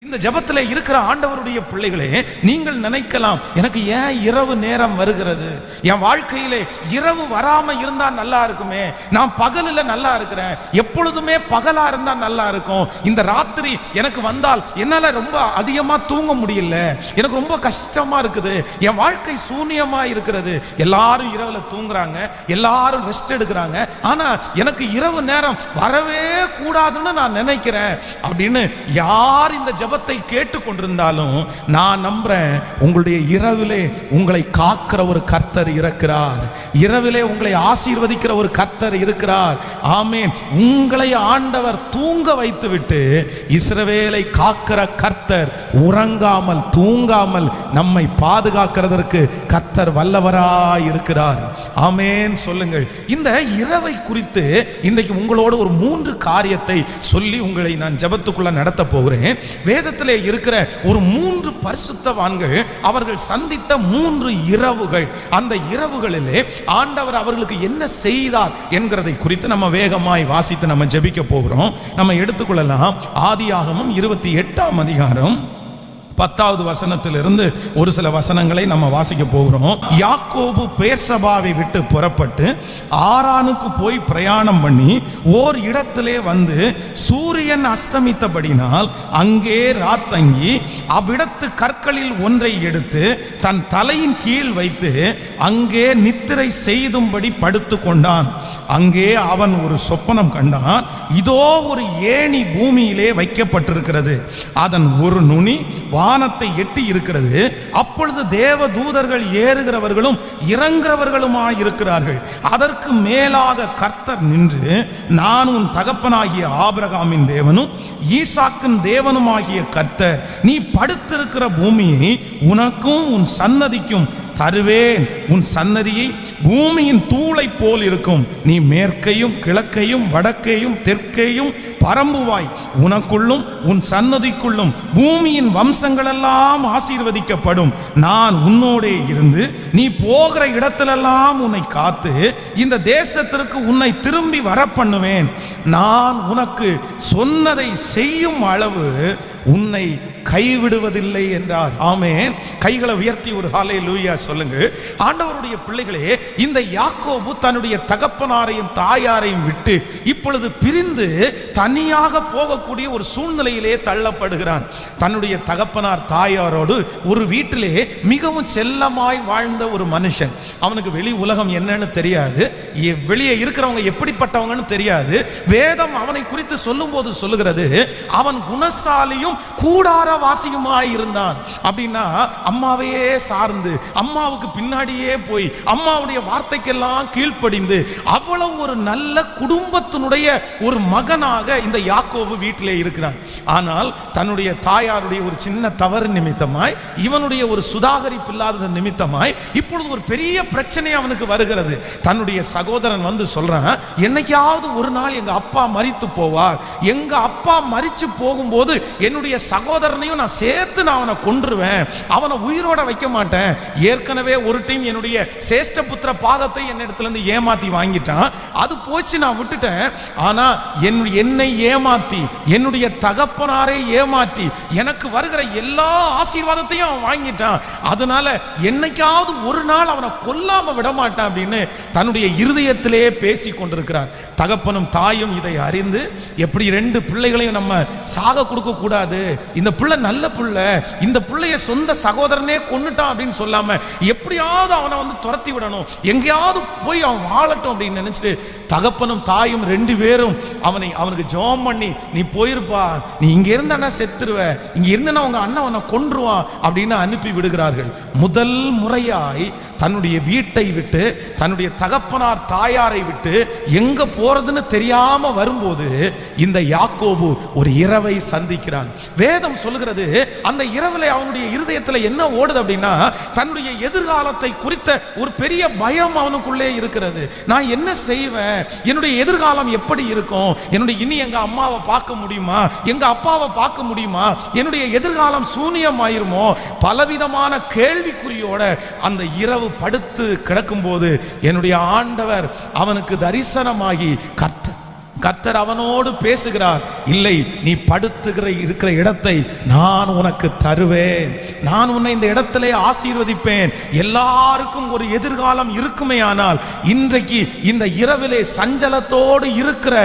இந்த ஜபத்திலே இருக்கிற ஆண்டவருடைய பிள்ளைகளே, நீங்கள் நினைக்கலாம், எனக்கு ஏன் இரவு நேரம் வருகிறது? என் வாழ்க்கையிலே இரவு வராம இருந்தா நல்லா இருக்குமே, நான் பகலில் நல்லா இருக்கிறேன், எப்பொழுதுமே பகலா இருந்தா நல்லா இருக்கும். இந்த ராத்திரி எனக்கு வந்தால் என்னால ரொம்ப அதிகமா தூங்க முடியல, எனக்கு ரொம்ப கஷ்டமா இருக்குது, என் வாழ்க்கை சூன்யமா இருக்கிறது. எல்லாரும் இரவுல தூங்குறாங்க, எல்லாரும் ரெஸ்ட் எடுக்கிறாங்க, ஆனா எனக்கு இரவு நேரம் வரவே கூடாதுன்னு நான் நினைக்கிறேன் அப்படின்னு யார் இந்த ஜபத்தை கேட்டு கொண்டிருந்தாலும் நான் நம்புறேன், உங்களுடைய இரவிலே உங்களை காக்கிற ஒரு கர்த்தர் இருக்கிறார், இரவிலே உங்களை ஆசீர்வதிக்கிற ஒரு கர்த்தர் இருக்கிறார். ஆமென். உங்களை ஆண்டவர் தூங்க வைத்துவிட்டு இஸ்ரவேலை காக்கிற கர்த்தர் உறங்காமல் தூங்காமல் நம்மை பாதுகாக்கிறதற்கு கர்த்தர் வல்லவராய் இருக்கிறார். ஆமென் சொல்லுங்கள். இந்த இரவை குறித்து இன்றைக்கு உங்களோடு ஒரு 3 காரியத்தை சொல்லி உங்களை நான் ஜெபத்துக்குள்ள நடத்த போகிறேன். வேதத்திலே இருக்கிற ஒரு 3 பரிசுத்தவான்கள் அவர்கள் சந்தித்த 3 இரவுகள், அந்த இரவுகளிலே ஆண்டவர் அவர்களுக்கு என்ன செய்தார் என்கிறதை குறித்து நம்ம வேகமாய் வாசித்து நம்ம ஜெபிக்க போகிறோம். நம்ம எடுத்துக்கொள்ளலாம். ஆதியாகமம் 28ஆம் அதிகாரம் 10வது வசனத்திலிருந்து ஒரு சில வசனங்களை நம்ம வாசிக்க போகிறோம். யாக்கோபு பேர்சபாவை விட்டு புறப்பட்டு ஆரானுக்கு போய் பிரயாணம் பண்ணி ஓர் இடத்திலே வந்து சூரியன் அஸ்தமித்தபடினால் அங்கே ராத்தங்கி அவ்விடத்து கற்களில் ஒன்றை எடுத்து தன் தலையின் கீழ் வைத்து அங்கே நித்திரை செய்தும்படி படுத்து கொண்டான். அங்கே அவன் ஒரு சொப்பனம் கண்டான். இதோ ஒரு ஏணி பூமியிலே வைக்கப்பட்டிருக்கிறது, அதன் ஒரு நுனி வானத்தை எட்டி இருக்கிறது. அப்பொழுது தேவ தூதர்கள் ஏறுகிறவர்களும் இறங்குறவர்களுமாய் இருக்கிறார்கள். அதற்கு மேலாக கர்த்தர் நின்று, நான் உன் தகப்பனாகிய ஆபிரகாமின் தேவனும் ஈசாக்கின் தேவனுமாகிய கர்த்தர், நீ படுத்திருக்கிற பூமியை உனக்கும் உன் சன்னதிக்கும் தருவேன். உன் சன்னதியை பூமியின் தூளை போல் இருக்கும். நீ மேற்கையும் கிழக்கையும் வடக்கையும் தெற்கையும் பரம்புவாய். உனக்குள்ளும் உன் சன்னதிக்குள்ளும் பூமியின் வம்சங்களெல்லாம் ஆசீர்வதிக்கப்படும். நான் உன்னோடே இருந்து நீ போகிற இடத்திலெல்லாம் உன்னை காத்து இந்த தேசத்திற்கு உன்னை திரும்பி வர பண்ணுவேன். நான் உனக்கு சொன்னதை செய்யும் அளவு உன்னை கைவிடுவதில்லை என்றார். ஆமென். கைகளை உயர்த்தி ஒரு ஹல்லேலூயா சொல்லுங்க. ஆண்டவருடைய பிள்ளைகளே, இந்த யாக்கோபு தன்னுடைய தகப்பனாரையும் தாயாரையும் விட்டு இப்பொழுது பிரிந்து தனியாக போகக்கூடிய ஒரு சூழ்நிலையிலே தள்ளப்படுகிறான். தன்னுடைய தகப்பனார் தாயாரோடு ஒரு வீட்டிலே மிகவும் செல்லமாய் வாழ்ந்த ஒரு மனுஷன். அவனுக்கு வெளி உலகம் என்னன்னு தெரியாது, வெளியே இருக்கிறவங்க எப்படிப்பட்டவங்கன்னு தெரியாது. வேதம் அவனை குறித்து சொல்லும் போது சொல்லுகிறது, அவன் குணசாலியும் கூடார வாசியுமாய் இருந்தான். அப்படின்னா அம்மாவையே சார்ந்து அம்மாவுக்கு பின்னாடியே போய் அம்மாவுடைய வார்த்தைக்கெல்லாம் கீழ்ப்படிந்து அவ்வளவு ஒரு நல்ல குடும்பத்தினுடைய ஒரு மகனாக இந்த யாக்கோபு வீட்டிலே இருக்கிறான். ஆனால் தன்னுடைய தாயாருடைய ஒரு சின்ன தவறு நிமித்தமாய், இவனுடைய ஒரு சுதாகரிப்பு இல்லாத நிமித்தமாய் இப்பொழுது ஒரு பெரிய பிரச்சனை அவனுக்கு வருகிறது. தன்னுடைய சகோதரன் வந்து சொல்றான், என்னைக்காவது ஒரு நாள் எங்க அப்பா மரித்து போவார், எங்க அப்பா மரிச்சு போகும்போது என்னுடைய சகோதரனையும் நான் சேர்த்து நான் அவனை கொன்றுவேன், அவனை உயிரோட வைக்க மாட்டேன். ஏற்கனவே ஒரு டைம் என்னுடைய சேஷ்ட புத்திர பாகத்தை என்னிடத்திலிருந்து ஏமாத்தி வாங்கிட்டான், அது போச்சு, நான் விட்டுட்டேன். ஆனா என்னை ஏமாத்தி என்னுடைய தகப்பனாரை ஏமாற்றி எனக்கு வருகிற எல்லா ஆசீர்வாதத்தையும் அவன் வாங்கிட்டான். அதனால என்னைக்காவது ஒரு நாள் அவனை கொல்லாம விட மாட்டான் அப்படின்னு தன்னுடைய இருதயத்திலே பேசி கொண்டிருக்கிறார். தகப்பனும் தாயும் இதை அறிந்து, எப்படி 2 பிள்ளைகளையும் நம்ம சாக கொடுக்க கூடாது, இந்த பிள்ளை நல்ல பிள்ளை, இந்த பிள்ளைய சொந்த சகோதரனே கொன்னுட்டான் அப்படின்னு சொல்லாம எப்படியாவது அவனை வந்து துரத்தி விடணும், எங்கேயாவது போய் அவன் வாழட்டும் அப்படின்னு நினைச்சிட்டு தகப்பனும் தாயும் 2 பேரும் அவனுக்கு ஜெபம் பண்ணி, நீ போயிருப்பா, நீ இங்க இருந்தா செத்துருவ, இங்க இருந்தா உங்க அண்ணன் அவனை கொன்றுவான் அப்படின்னு அனுப்பி விடுகிறார்கள். முதல் முறையாய் தன்னுடைய வீட்டை விட்டு தன்னுடைய தகப்பனார் தாயாரை விட்டு எங்க போறதுன்னு தெரியாம வரும்போது இந்த யாக்கோபு ஒரு இரவை சந்திக்கிறான். வேதம் சொல்லுகிறது, அந்த இரவுல அவனுடைய இருதயத்துல என்ன ஓடுது அப்படின்னா, தன்னுடைய எதிர்காலத்தை குறித்த ஒரு பெரிய பயம் அவனுக்குள்ளே இருக்கிறது. நான் என்ன செய்வேன், என்னுடைய எதிர்காலம் எப்படி இருக்கும், என்னுடைய இனி எங்க அம்மாவை பார்க்க முடியுமா, எங்க அப்பாவை பார்க்க முடியுமா, என்னுடைய எதிர்காலம் சூனியமாயிருமோ, பலவிதமான கேள்விக்குறியோட அந்த இரவு படுத்து கிடக்கும் போது என்னுடைய ஆண்டவர் அவனுக்கு தரிசனமாகி, கர்த்தர் அவனோடு பேசுகிறார். இல்லை, நீ இருக்கிற இடத்தை நான் உனக்கு தருவேன், நான் உன்னை இந்த இடத்திலே ஆசீர்வதிப்பேன். எல்லாருக்கும் ஒரு எதிர்காலம் இருக்குமே, ஆனால் இன்றைக்கு இந்த இரவிலே சஞ்சலத்தோடு இருக்கிற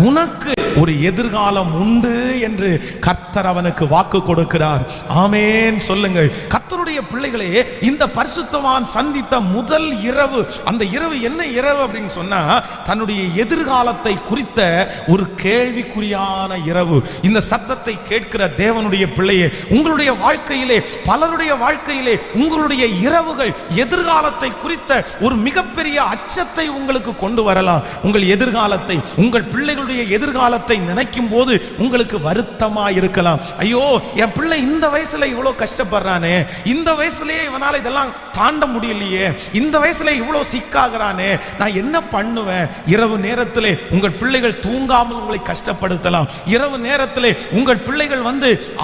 உனக்கு ஒரு எதிர்காலம் உண்டு என்று கர்த்தர் அவனுக்கு வாக்கு கொடுக்கிறார். ஆமென் சொல்லுங்கள். கர்த்தருடைய பிள்ளைகளே, இந்த பரிசுத்தவான் சந்தித்த முதல் இரவு, அந்த இரவு என்ன இரவு அப்படின்னு சொன்னா, தன்னுடைய எதிர்காலத்தை குறித்த ஒரு கேள்விக்குறியான இரவு. இந்த சத்தத்தை கேட்கிற தேவனுடைய பிள்ளையே, உங்களுடைய வாழ்க்கையிலே, பலருடைய வாழ்க்கையிலே உங்களுடைய இரவுகள் எதிர்காலத்தை குறித்த ஒரு மிகப்பெரிய அச்சத்தை உங்களுக்கு கொண்டு வரலாம். உங்கள் எதிர்காலத்தை, உங்கள் பிள்ளைகளுடைய எதிர்காலத்தை நினைக்கும் போது உங்களுக்கு வருத்தமா இருக்கலாம். ஐயோ, என் பிள்ளை இந்த வயசுல இவ்வளவு கஷ்டப்படுறானே, இந்த வயசுலயே இவனால இதெல்லாம் தாண்ட முடியலையே, இந்த வயசுல இவ்வளவு சிக்காகிறானே, நான் என்ன பண்ணுவேன்? இரவு நேரத்திலே உங்கள் பிள்ளைகள் தூங்காமல் உங்களை கஷ்டப்படுத்தலாம். இரவு நேரத்திலே உங்கள் பிள்ளைகள்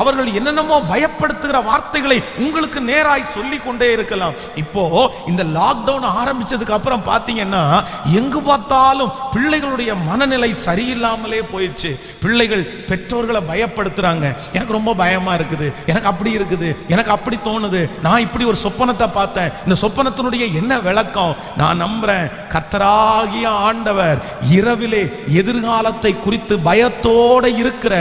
அவர்கள் என்னென்னமோ பயப்படுத்துகிற வார்த்தைகளை உங்களுக்கு நேராய் சொல்லி கொண்டே இருக்கலாம். இப்போ இந்த லாக்டவுன் ஆரம்பிச்சதுக்கு அப்புறம் பாத்தீங்கன்னா, எங்கு பார்த்தாலும் பிள்ளைகளுடைய மனநிலை சரியில்லாமலே போயிடுச்சு. பிள்ளைகள் பெற்றோர்களை பயப்படுத்துறாங்க. எனக்கு ரொம்ப பயமா இருக்குது, எனக்கு அப்படி இருக்குது, எனக்கு அப்படி தோணுது, நான் இப்படி ஒரு சொப்பனத்தை பார்த்தேன், இந்த சொப்பனத்தினுடைய என்ன விளக்கம்? நான் நம்புறேன், கர்த்தராகிய ஆண்டவர் இரவிலே எதிர்காலத்தை குறித்து பயத்தோடு இருக்கிற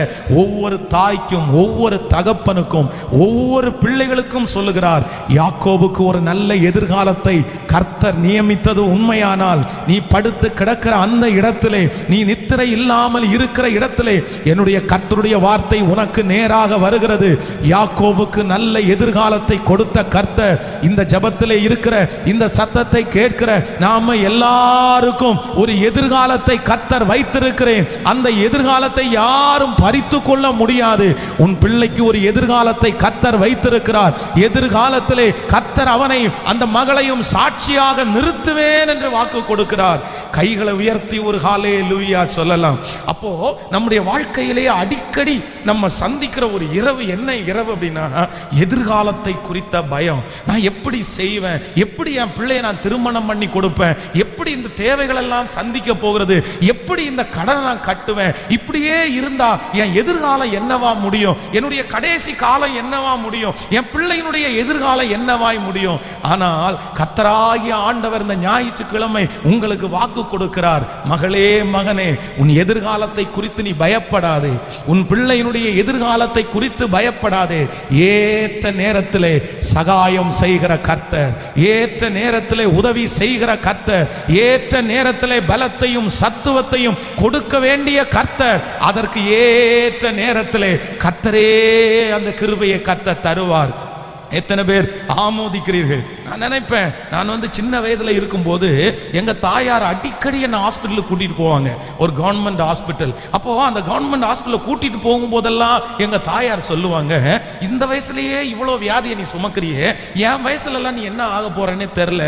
ஒவ்வொரு தாய்க்கும், ஒவ்வொரு தகப்பனுக்கும், ஒவ்வொரு பிள்ளைகளுக்கும் சொல்லுகிறார், யாக்கோபுக்கு ஒரு நல்ல எதிர்காலத்தை கர்த்தர் நியமித்தது உண்மையானால், நீ படுத்து கிடக்கிற அந்த இடத்திலே, நீ நித்திரை இல்லாமல் இருக்கிற இடத்திலே என்னுடைய கர்த்தருடைய வார்த்தை உனக்கு நேராக வருகிறது. யாக்கோபுக்கு நல்ல எதிர்காலத்தை கொடுத்த கர்த்தர் இந்த ஜெபத்திலே இருக்கிற, இந்த சத்தத்தை கேட்கிற நாம எல்லாருக்கும் ஒரு எதிர்காலத்தை கர்த்தர் வைத்திருக்கிறேன். அந்த எதிர்காலத்தை யாரும் பறித்து கொள்ள முடியாது. உன் பிள்ளைக்கு ஒரு எதிர்காலத்தை கர்த்தர் வைத்திருக்கிறார். எதிர்காலத்திலே கர்த்தர் அவனை, அந்த மகளையும் சாட்சியாக நிறுத்துவேன் என்று வாக்கு கொடுக்கிறார். கைகளை உயர்த்தி ஒரு ஹல்லேலூயா சொல்லலாம். அப்போ நம்முடைய வாழ்க்கையிலே அடிக்கடி நம்ம சந்திக்கிற ஒரு இரவு என்ன இரவு அப்படின்னா, எதிர்காலத்தை குறித்த பயம். நான் எப்படி செய்வேன், எப்படி என் பிள்ளையை நான் திருமணம் பண்ணி கொடுப்பேன், எப்படி இந்த தேவைகள் எல்லாம் சந்திக்க போகிறது, எப்படி இந்த கடனை நான் கட்டுவேன், இப்படியே இருந்தா என் எதிர்காலம் என்னவா முடியும், என்னுடைய கடைசி காலம் என்னவா முடியும், என் பிள்ளையினுடைய எதிர்காலம் என்னவாய் முடியும். ஆனால் கர்த்தராகிய ஆண்டவர் இந்த ஞாயிற்றுக்கிழமை உங்களுக்கு வாக்கு கொடுக்கிறார். மகளே, மகனே, உன் எதிர்காலத்தை குறித்து நீ பயப்படாதே, உன் பிள்ளையினுடைய எதிர்காலத்தை குறித்து பயப்படாதே. ஏற்ற நேரத்திலே சகாயம் செய்கிற கர்த்தர், ஏற்ற நேரத்திலே உதவி செய்கிற கர்த்தர், ஏற்ற நேரத்திலே பலத்தையும் சத்துவத்தையும் கொடுக்க வேண்டிய கர்த்தர், அதற்கு ஏற்ற நேரத்திலே கர்த்தரே அந்த கிருபையை கர்த்தர் தருவார். எத்தனை பேர் ஆமோதிக்கிறீர்கள்? நான் நினைப்பேன், நான் சின்ன வயதில் இருக்கும்போது எங்கள் தாயார் அடிக்கடி என்னை ஹாஸ்பிட்டலுக்கு கூட்டிகிட்டு போவாங்க, ஒரு கவர்மெண்ட் ஹாஸ்பிட்டல். அப்போது அந்த கவர்மெண்ட் ஹாஸ்பிட்டலில் கூட்டிகிட்டு போகும்போதெல்லாம் எங்கள் தாயார் சொல்லுவாங்க, இந்த வயசுலேயே இவ்வளோ வியாதியை நீ சுமக்கிறியே, என் வயசுலலாம் நீ என்ன ஆக போகிறேன்னே தெரில,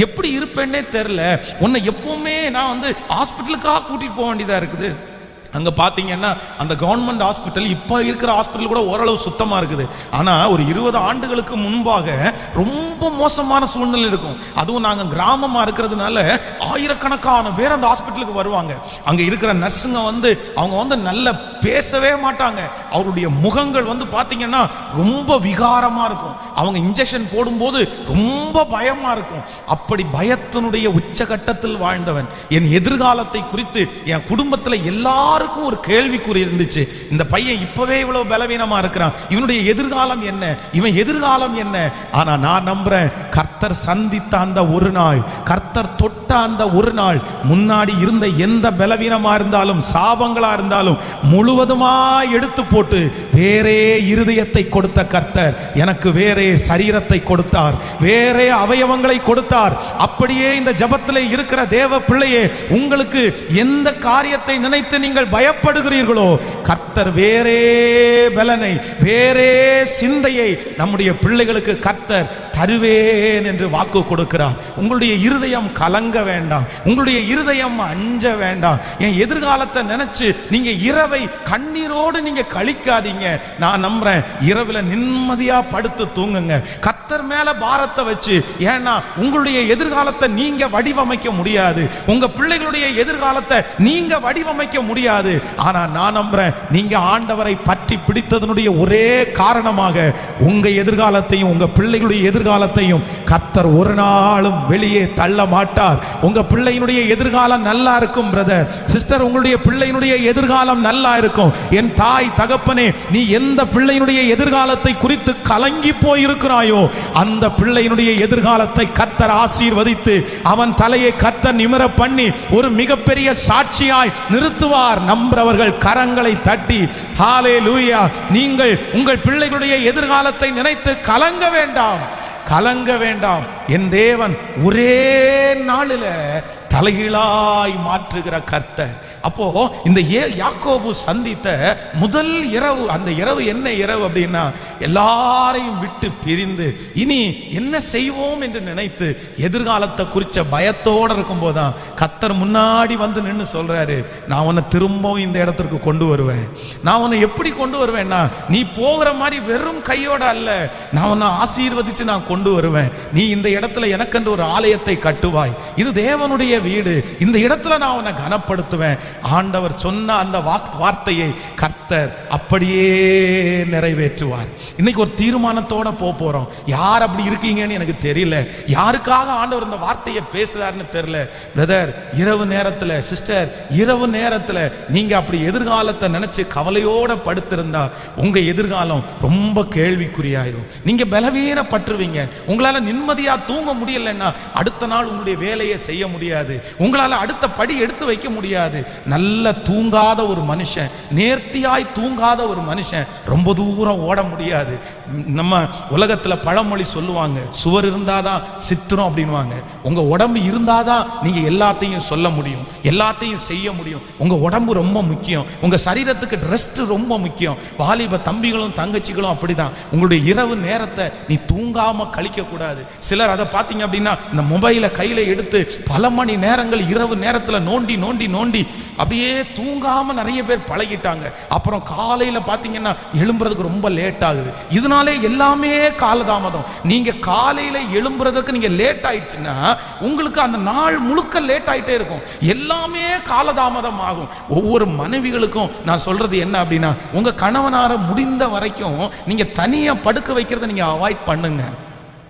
எப்படி இருப்பேன்னே தெரில, உன்னை எப்போவுமே நான் ஹாஸ்பிட்டலுக்காக கூட்டிகிட்டு போக வேண்டியதாக இருக்குது. அங்கே பார்த்தீங்கன்னா அந்த கவர்மெண்ட் ஹாஸ்பிட்டல் இப்போ இருக்கிற ஹாஸ்பிட்டல் கூட ஓரளவு சுத்தமாக இருக்குது. ஆனால் ஒரு 20 ஆண்டுகளுக்கு முன்பாக ரொம்ப மோசமான சூழ்நிலை இருக்கும். அதுவும் நாங்கள் கிராமமாக இருக்கிறதுனால ஆயிரக்கணக்கான பேர் அந்த ஹாஸ்பிட்டலுக்கு வருவாங்க. அங்கே இருக்கிற நர்ஸுங்க அவங்க நல்ல பேசவே மாட்டாங்க. அவருடைய முகங்கள் பார்த்தீங்கன்னா ரொம்ப விகாரமாக இருக்கும். அவங்க இன்ஜெக்ஷன் போடும்போது ரொம்ப பயமாக இருக்கும். அப்படி பயத்தினுடைய உச்சகட்டத்தில் வாழ்ந்தவன். என் எதிர்காலத்தை குறித்து என் குடும்பத்தில் எல்லாரும் ஒரு கேள்விக்குறி இருந்துச்சு. இந்த பையன் இப்பவே இவ்வளவு பலவீனமா இருக்கிறான், இவனுடைய எதிர்காலம் என்ன, இவன் எதிர்காலம் என்ன? ஆனா நான் நம்புறேன், கர்த்தர் சந்தித்த அந்த ஒரு நாள், கர்த்தர் தொட்ட அந்த ஒரு நாள், முன்னாடி இருந்த எந்த பலவீனமா இருந்தாலும், சாபங்களா இருந்தாலும் முழுவதுமா எடுத்து போட்டு வேறே இருதயத்தை கொடுத்த கர்த்தர் எனக்கு வேறே சரீரத்தை கொடுத்தார், வேறே அவயவங்களை கொடுத்தார். அப்படியே இந்த ஜெபத்திலே இருக்கிற தேவ பிள்ளையே, உங்களுக்கு எந்த காரியத்தை நினைத்து நீங்கள் பயப்படுகிறீர்களோ, கர்த்தர் வேறே பலனை, வேறே சிந்தையை நம்முடைய பிள்ளைகளுக்கு கர்த்தர் தருவேன் என்று வாக்கு கொடுக்கிறார். உங்களுடைய இருதயம் கலங்க வேண்டாம், உங்களுடைய இருதயம் அஞ்ச வேண்டாம். என் எதிர்காலத்தை நினைச்சு நீங்க இரவை கண்ணீரோடு நீங்க கழிக்காதீங்க. நான் நம்புறேன், இரவுல நிம்மதியா படுத்து தூங்குங்க, கர்த்தர் மேல பாரத்தை வச்சு. ஏன்னா உங்களுடைய எதிர்காலத்தை நீங்க வடிவமைக்க முடியாது, உங்க பிள்ளைகளுடைய எதிர்காலத்தை நீங்க வடிவமைக்க முடியாது. ஆனா நான் நம்புறேன், நீங்க ஆண்டவரை பற்றி பிடித்ததனுடைய ஒரே காரணமாக உங்க எதிர்காலத்தையும் உங்க பிள்ளைகளுடைய எதிர்காலத்தையும் கர்த்தர் ஒரு நாளும் வெளியே தள்ள மாட்டார். உங்க பிள்ளையினுடைய எதிர்காலம் நல்லா இருக்கும் பிரதர் சிஸ்டர், உங்களுடைய பிள்ளையினுடைய எதிர்காலம் நல்லா இருக்கும். என் தாய் தகப்பனே, நீ எந்த பிள்ளையினுடைய எதிர்காலத்தை குறித்து கலங்கி போயிருக்கிறாயோ அந்த பிள்ளையினுடைய எதிர்காலத்தை கர்த்தர் ஆசீர்வதித்து அவன் தலையை கர்த்தர் நிமிர பண்ணி ஒரு மிகப்பெரிய சாட்சியாய் நிறுத்துவார். நம்புறவர்கள் கரங்களை தட்டி ஹல்லேலூயா. நீங்கள் உங்கள் பிள்ளைகளுடைய எதிர்காலத்தை நினைத்து கலங்க வேண்டாம், கலங்க வேண்டாம். என் தேவன் ஒரே நாளில் தலைகீழாய் மாற்றுகிற கர்த்தர். அப்போ இந்த யாக்கோபு சந்தித்த முதல் இரவு, அந்த இரவு என்ன இரவு அப்படின்னா, எல்லாரையும் விட்டு பிரிந்து இனி என்ன செய்வோம் என்று நினைத்து எதிர்காலத்தை குறித்த பயத்தோடு இருக்கும் போதுதான் கர்த்தர் முன்னாடி வந்து நின்று சொல்றாரு, நான் உன்னை திரும்பவும் இந்த இடத்திற்கு கொண்டு வருவேன். நான் உன்னை எப்படி கொண்டு வருவேன்னா, நீ போகிற மாதிரி வெறும் கையோட அல்ல, நான் உன்னை ஆசீர்வதிச்சு நான் கொண்டு வருவேன். நீ இந்த இடத்துல எனக்கென்று ஒரு ஆலயத்தை கட்டுவாய், இது தேவனுடைய வீடு, இந்த இடத்துல நான் உன்னை கனப்படுத்துவேன். ஆண்டவர் சொன்ன அந்த வார்த்தையை கர்த்தர் அப்படியே நிறைவேற்றுவார். இன்னைக்கு ஒரு தீர்மானத்தோட போறோம். யார் அப்படி இருக்கீங்கன்னு எனக்கு தெரியல, யாருக்காக ஆண்டவர் இந்த வார்த்தையை பேசுறாருன்னு தெரியல. பிரதர், இரவு நேரத்தில், சிஸ்டர், இரவு நேரத்தில் நீங்க அப்படி எதிர்காலத்தை நினைச்சு கவலையோட படுத்திருந்தா உங்க எதிர்காலம் ரொம்ப கேள்விக்குறியாயிரும். நீங்க பலவீனப்பட்டுருவீங்க. உங்களால நிம்மதியா தூங்க முடியலன்னா அடுத்த நாள் உங்களுடைய வேலையை செய்ய முடியாது, உங்களால அடுத்த படி எடுத்து வைக்க முடியாது. நல்ல தூங்காத ஒரு மனுஷன், நேர்த்தியாய் தூங்காத ஒரு மனுஷன் ரொம்ப தூரம் ஓட முடியாது. நம்ம உலகத்துல பழமொழி சொல்லுவாங்க, சுவர் இருந்தாதான் சித்திரம் அப்படின்வாங்க. உங்க உடம்பு இருந்தாதான் நீங்க எல்லாத்தையும் சொல்ல முடியும், எல்லாத்தையும் செய்ய முடியும். உங்க உடம்பு ரொம்ப முக்கியம், உங்க சரீரத்துக்கு ரெஸ்ட் ரொம்ப முக்கியம். வாலிப தம்பிகளும் தங்கச்சிகளும் அப்படிதான். உங்களுடைய இரவு நேரத்தை நீ தூங்காம கழிக்க கூடாது. சிலர் அதை பார்த்தீங்க அப்படின்னா இந்த மொபைலை கையில எடுத்து பல மணி நேரங்கள் இரவு நேரத்துல நோண்டி நோண்டி நோண்டி அப்படியே தூங்காம நிறைய பேர் பழகிட்டாங்க. அப்புறம் காலையில பாத்தீங்கன்னா எழும்புறதுக்கு ரொம்ப லேட் ஆகுது. இதனாலே எல்லாமே காலதாமதம். நீங்க காலையில எழும்புறதுக்கு நீங்க லேட் ஆயிடுச்சுன்னா உங்களுக்கு அந்த நாள் முழுக்க லேட் ஆயிட்டே இருக்கும், எல்லாமே காலதாமதம் ஆகும். ஒவ்வொரு மனைவிகளுக்கும் நான் சொல்றது என்ன அப்படின்னா, உங்க கணவனார முடிந்த வரைக்கும் நீங்க தனியா படுக்க வைக்கிறத நீங்க அவாய்ட் பண்ணுங்க.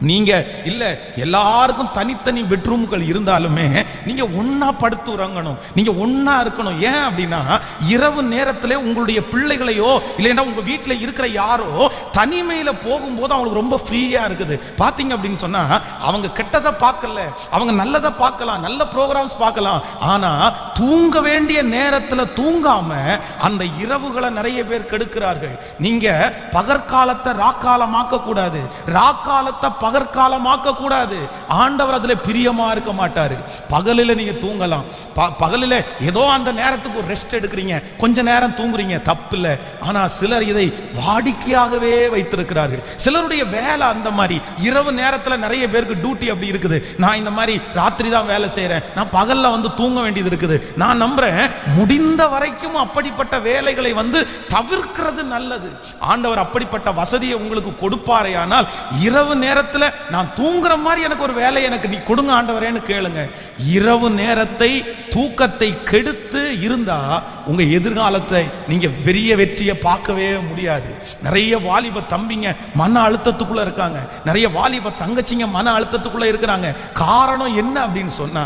நீங்க இல்ல எல்லாருக்கும் தனித்தனி பெட்ரூம்கள் இருந்தாலுமே நீங்க ஒன்னா படுத்து உறங்கணும், நீங்க ஒன்னா இருக்கணும். ஏன் அப்படின்னா இரவு நேரத்திலே உங்களுடைய பிள்ளைகளையோ இல்லைன்னா உங்க வீட்டில் இருக்கிற யாரோ தனிமையில போகும்போது அவங்களுக்கு ரொம்ப ஃப்ரீயா இருக்குது. பாத்தீங்க அப்படின்னு சொன்னா அவங்க கெட்டதை பார்க்கல, அவங்க நல்லதை பார்க்கலாம், நல்ல ப்ரோக்ராம்ஸ் பார்க்கலாம். ஆனா தூங்க வேண்டிய நேரத்தில் தூங்காம அந்த இரவுகளை நிறைய பேர் கெடுக்கிறார்கள். நீங்க பகற்காலத்தை ராக்காலமாக்க கூடாது, ராக்காலத்தை பகற்காலமாக்க கூடாது. ஆண்டவர் அதுல பிரியமா இருக்க மாட்டாரு. பகலில நீங்க தூங்கலாம், பகலில ஏதோ அந்த நேரத்துக்கு ஒரு ரெஸ்ட் எடுக்கிறீங்க, கொஞ்ச நேரம் தூங்குறீங்க, தப்பு இல்லை. ஆனா சிலர் இதை வாடிக்கையாகவே வைத்திருக்கிறார்கள். சிலருடைய வேலை அந்த மாதிரி. இரவு நேரத்தில் நிறைய பேருக்கு டியூட்டி அப்படி இருக்குது. நான் இந்த மாதிரி ராத்திரி தான் வேலை செய்யறேன், நான் பகல்ல வந்து தூங்க வேண்டியது இருக்குது. நான் நம்புறேன் முடிந்த வரைக்கும் அப்படிப்பட்ட வேலைகளை வந்து தவிர்க்கிறது நல்லது. ஆண்டவர் அப்படிப்பட்ட வசதியை உங்களுக்கு கொடுப்பாரே. ஆனால் இரவு நேரத்தில் நான் தூங்குற மாதிரி எனக்கு ஒரு வேலை எனக்கு நீ கொடுங்க ஆண்டவரேன்னு கேளுங்க. இரவு நேரத்தை தூக்கத்தை கெடுத்து இருந்தா உங்க எதிர்காலத்தை நீங்க பெரிய வெற்றியை பார்க்கவே முடியாது. நிறைய வாலிப தம்பிங்க மன அழுத்தத்துக்குள்ள இருக்காங்க, நிறைய வாலிப தங்கச்சிங்க மன அழுத்தத்துக்குள்ள இருக்கிறாங்க. காரணம் என்ன அப்படின்னு சொன்னா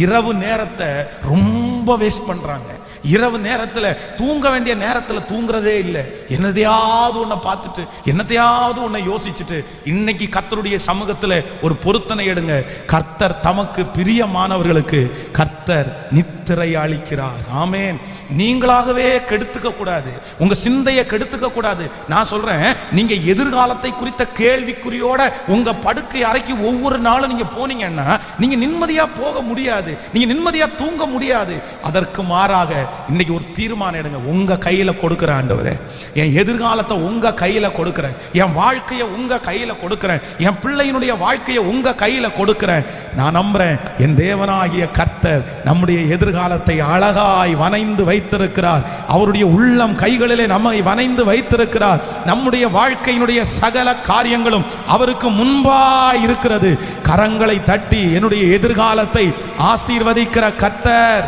இரவு நேரத்தை ரொம்ப வேஸ்ட் பண்றாங்க. இரவு நேரத்தில் தூங்க வேண்டிய நேரத்தில் தூங்குறதே இல்லை. என்னதையாவது ஒன்றை பார்த்துட்டு என்னத்தையாவது ஒன்றை யோசிச்சுட்டு இன்னைக்கு கர்த்தருடைய சமூகத்தில் ஒரு பொருத்தனை எடுங்க. கர்த்தர் தமக்கு பிரியமானவர்களுக்கு கர்த்தர் கர்த்தர் நித்திரை அளிக்கிறார். ஆமென். நீங்களாகவே கெடுத்துக்க கூடாது, உங்க சிந்தையை கெடுத்துக்க கூடாது. நான் சொல்றேன், நீங்க எதிர்காலத்தை குறித்த கேள்விக்குறியோட உங்க படுக்கை அறைக்கு ஒவ்வொரு நாளும் நீங்க போனீங்கன்னா நீங்க நிம்மதியா போக முடியாது, நீங்க நிம்மதியா தூங்க முடியாது. அதற்கு மாறாக இன்னைக்கு ஒரு தீர்மானம் எடுங்க. உங்க கையில கொடுக்கிற ஆண்டவரே, என் எதிர்காலத்தை உங்க கையில கொடுக்கிறேன், என் வாழ்க்கையை உங்க கையில கொடுக்கிறேன், என் பிள்ளையினுடைய வாழ்க்கையை உங்க கையில கொடுக்கிறேன். நான் நம்புறேன், என் தேவனாகிய கர்த்தர் நம்முடைய எதிர்காலத்தை அழகாய் வனைந்து வைத்திருக்கிறார். அவருடைய உள்ளம் கைகளிலே நம்மை வனைந்து வைத்திருக்கிறார். நம்முடைய வாழ்க்கையினுடைய சகல காரியங்களும் அவருக்கு முன்பாய் இருக்கிறது. கரங்களை தட்டி என்னுடைய எதிர்காலத்தை ஆசீர்வதிக்கிற கர்த்தர்,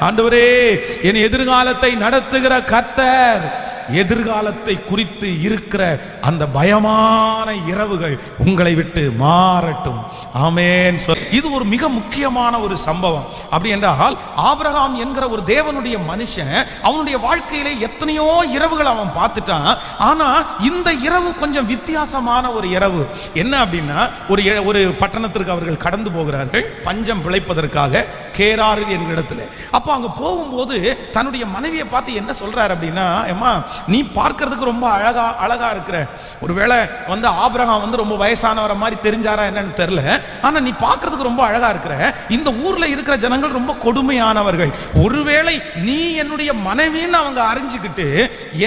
ஆண்டவரே என் எதிர்காலத்தை நடத்துகிற கர்த்தர், எதிர்காலத்தை குறித்து இருக்கிற அந்த பயமான இரவுகள் உங்களை விட்டு மாறட்டும். ஆமென். இது ஒரு மிக முக்கியமான ஒரு சம்பவம். அப்படி என்றால் ஆபிரகாம் என்கிற ஒரு தேவனுடைய மனுஷன், அவனுடைய வாழ்க்கையிலே எத்தனையோ இரவுகள் அவன் பார்த்துட்டான். ஆனா இந்த இரவு கொஞ்சம் வித்தியாசமான ஒரு இரவு. என்ன அப்படின்னா, ஒரு பட்டணத்திற்கு அவர்கள் கடந்து போகிறார்கள் பஞ்சம் பிழைப்பதற்காக, கேரார் என்கிற இடத்துல. அப்போ அங்க போகும்போது தன்னுடைய மனைவியை பார்த்து என்ன சொல்றாரு அப்படின்னா, அம்மா நீ பார்க்கிறதுக்கு ரொம்ப அழகா இருக்கிற. ஒருவேளை ஆபிரகாம் ரொம்ப வயசானவர மாதிரி தெரிஞ்சாரா என்னன்னு தெரியல. ஆனா நீ பார்க்கிறதுக்கு ரொம்ப அழகா இருக்கிற. இந்த ஊர்ல இருக்கிற ஜனங்கள் ரொம்ப கொடுமையானவர்கள். ஒருவேளை நீ என்னுடைய மனைவின்னு அவங்க அறிஞ்சுக்கிட்டு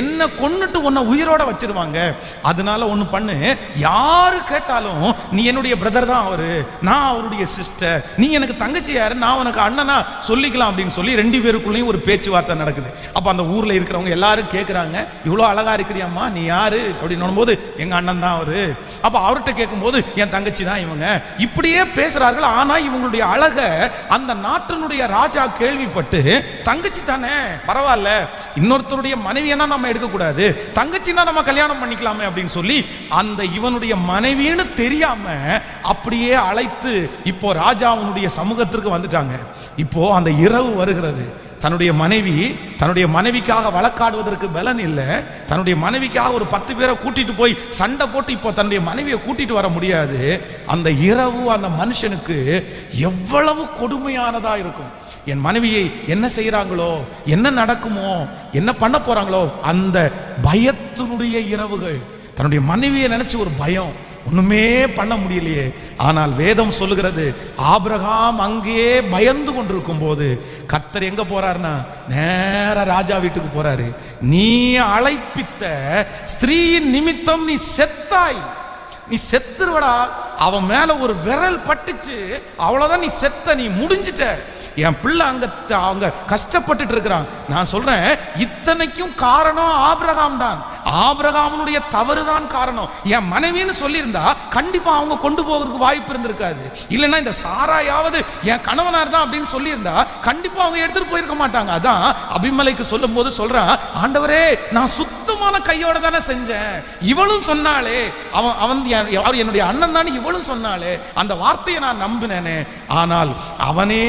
என்ன கொன்னுட்டு உன்னை உயிரோட வச்சிருவாங்க. அதனால ஒண்ணு பண்ணு, யாரு கேட்டாலும் நீ என்னுடைய பிரதர் தான் அவரு, நான் அவருடைய சிஸ்டர், நீ எனக்கு தங்கச்சி யாரு, நான் உனக்கு அண்ணனா சொல்லிக்கலாம் அப்படின்னு சொல்லி ரெண்டு பேருக்குள்ளேயும் ஒரு பேச்சுவார்த்தை நடக்குது. அப்ப அந்த ஊர்ல இருக்கிறவங்க எல்லாரும் கேட்கிறாங்க, இவ்வளோ அழகா இருக்கிறியம்மா, நீ யாரு அப்படின்னு போது எங்க அண்ணன் தான் அவரு. அப்ப அவர்கிட்ட கேட்கும் போது என் தங்கச்சி தான் இவங்க. இப்படியே பேசுறார்கள். ஆனா இவங்களுடைய அழக அந்த நாட்டினுடைய ராஜா கேள்விப்பட்டு, தங்கச்சி தானே பரவாயில்ல, இன்னொருத்தருடைய மனைவியை தான் நம்ம எடுக்க கூடாது, தங்கச்சின்னா நம்ம கல்யாணம் பண்ணிக்கலாமே அப்படின்னு சொல்லி அந்த இவனுடைய மனைவின்னு தெரியாம அப்படியே அழைத்து இப்போ ராஜாவுடைய சமூகத்திற்கு வந்துட்டாங்க. இப்போ அந்த இரவு வருகிறது. தன்னுடைய மனைவிக்காக வழக்காடுவதற்கு பலன் இல்லை. தன்னுடைய மனைவிக்காக ஒரு 10 பேரை கூட்டிட்டு போய் சண்டை போட்டு இப்போ தன்னுடைய மனைவியை கூட்டிட்டு வர முடியாது. அந்த இரவு அந்த மனுஷனுக்கு எவ்வளவு கொடுமையானதா இருக்கும். என் மனைவியை என்ன செய்யறாங்களோ, என்ன நடக்குமோ, என்ன பண்ண போறாங்களோ, அந்த பயத்தினுடைய இரவுகள். தன்னுடைய மனைவியை நினைச்சு ஒரு பயம், ஒண்ணுமே பண்ண முடியலையே. ஆனால் வேதம் சொல்லுகிறது, ஆபிரகாம் அங்கே பயந்து கொண்டிருக்கும் போது கர்த்தர் எங்க போறாருன்னா நேர ராஜா வீட்டுக்கு போறாரு. நீ அழைப்பித்த ஸ்திரீயின் நிமித்தம் நீ செத்தாய், நீ செத்துருவடா. அவன் மேல ஒரு விரல் பட்டுச்சு, அவ்வளவுதான், நீ செத்த, நீ முடிஞ்சிட்ட. என் பிள்ளை அங்க கஷ்டப்பட்டுட்டு இருக்கிறான். நான் சொல்றேன், இத்தனைக்கும் காரணம் ஆபிரகாம் தான். ஆபிரகாமுடைய தவறுதான் காரணம். என் மனைவின்னு சொல்லியிருந்தா கண்டிப்பா அவங்க கொண்டு போகிறதுக்கு வாய்ப்பு இருந்திருக்காது. இல்லைன்னா இந்த சாராயாவது என் கணவனார் தான் அப்படின்னு சொல்லியிருந்தா கண்டிப்பா அவங்க எடுத்துட்டு போயிருக்க மாட்டாங்க. அதான் அபிமலைக்கு சொல்லும் போது சொல்றான், ஆண்டவரே நான் சுத்தமான கையோட தானே செஞ்சேன், இவளும் சொன்னாலே அவன் என்னுடைய அண்ணன் தான் இவளும் சொன்னாலே, அந்த வார்த்தையை நான் நம்பினேனே. ஆனால் அவனே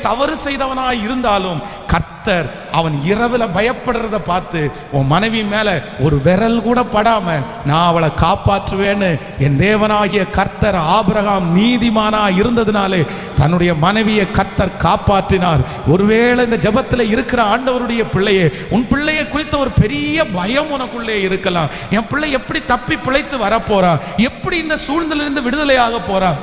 தவறு செய்தவனாய் இருந்தாலும் கர்த்தர் அவன் இரவுல பயப்படுறத பார்த்து, உன் மனைவி மேல ஒரு விரல் கூட படாம நான் அவளை காப்பாற்றுவேன்னு என் தேவனாகிய கர்த்தர் ஆபிரகாம் நீதிமானா இருந்ததுனாலே தன்னுடைய மனைவியை கர்த்தர் காப்பாற்றினார். ஒருவேளை இந்த ஜெபத்துல இருக்கிற ஆண்டவருடைய பிள்ளையே, உன் பிள்ளையை குறித்த ஒரு பெரிய பயம் உனக்குள்ளே இருக்கலாம். என் பிள்ளை எப்படி தப்பி பிழைத்து வரப்போறான், எப்படி இந்த சூழ்நிலையிலிருந்து விடுதலையாக போறான்,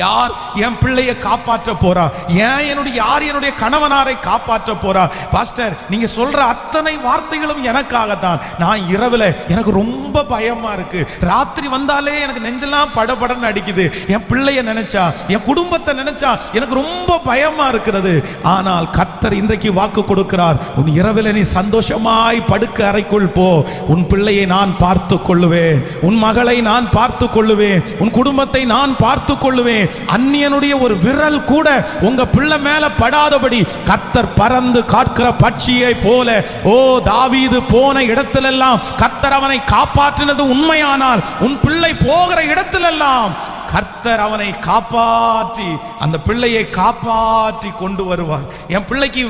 யார் என் பிள்ளையை காப்பாற்ற போறா, யார் என்னுடைய கணவனாரை காப்பாற்ற போறா. பாஸ்டர், நீங்க சொல்ற அத்தனை வார்த்தைகளும் எனக்காகத்தான். நான் இரவுல எனக்கு ரொம்ப பயமா இருக்கு, ராத்திரி வந்தாலே எனக்கு நெஞ்செல்லாம் படபடன்னு அடிக்குது. என் பிள்ளைய நினைச்சா, என் குடும்பத்தை நினைச்சா எனக்கு ரொம்ப பயமா இருக்கிறது. ஆனால் கர்த்தர் இன்றைக்கு வாக்கு கொடுக்கிறார், உன் இரவுல நீ சந்தோஷமாய் படுக்க அறைக்குள் போ, உன் பிள்ளையை நான் பார்த்து கொள்ளுவேன், உன் மகளை நான் பார்த்து கொள்ளுவேன், உன் குடும்பத்தை நான் பார்த்து கொள்ளுவேன். அந்நியனுடைய ஒரு விரல் கூட உங்க பிள்ளை மேல படாதபடி கர்த்தர் பறந்து காக்கிற பட்சியை போல, ஓ தாவீது போன இடத்திலெல்லாம் கர்த்தர் அவனை காப்பாற்றினது உண்மையானால், உன் பிள்ளை போகிற இடத்திலெல்லாம் கர்த்தர் அவனை காப்பாற்றி அந்த பிள்ளையை காப்பாற்றி கொண்டு வருவார். என் பிள்ளைக்கு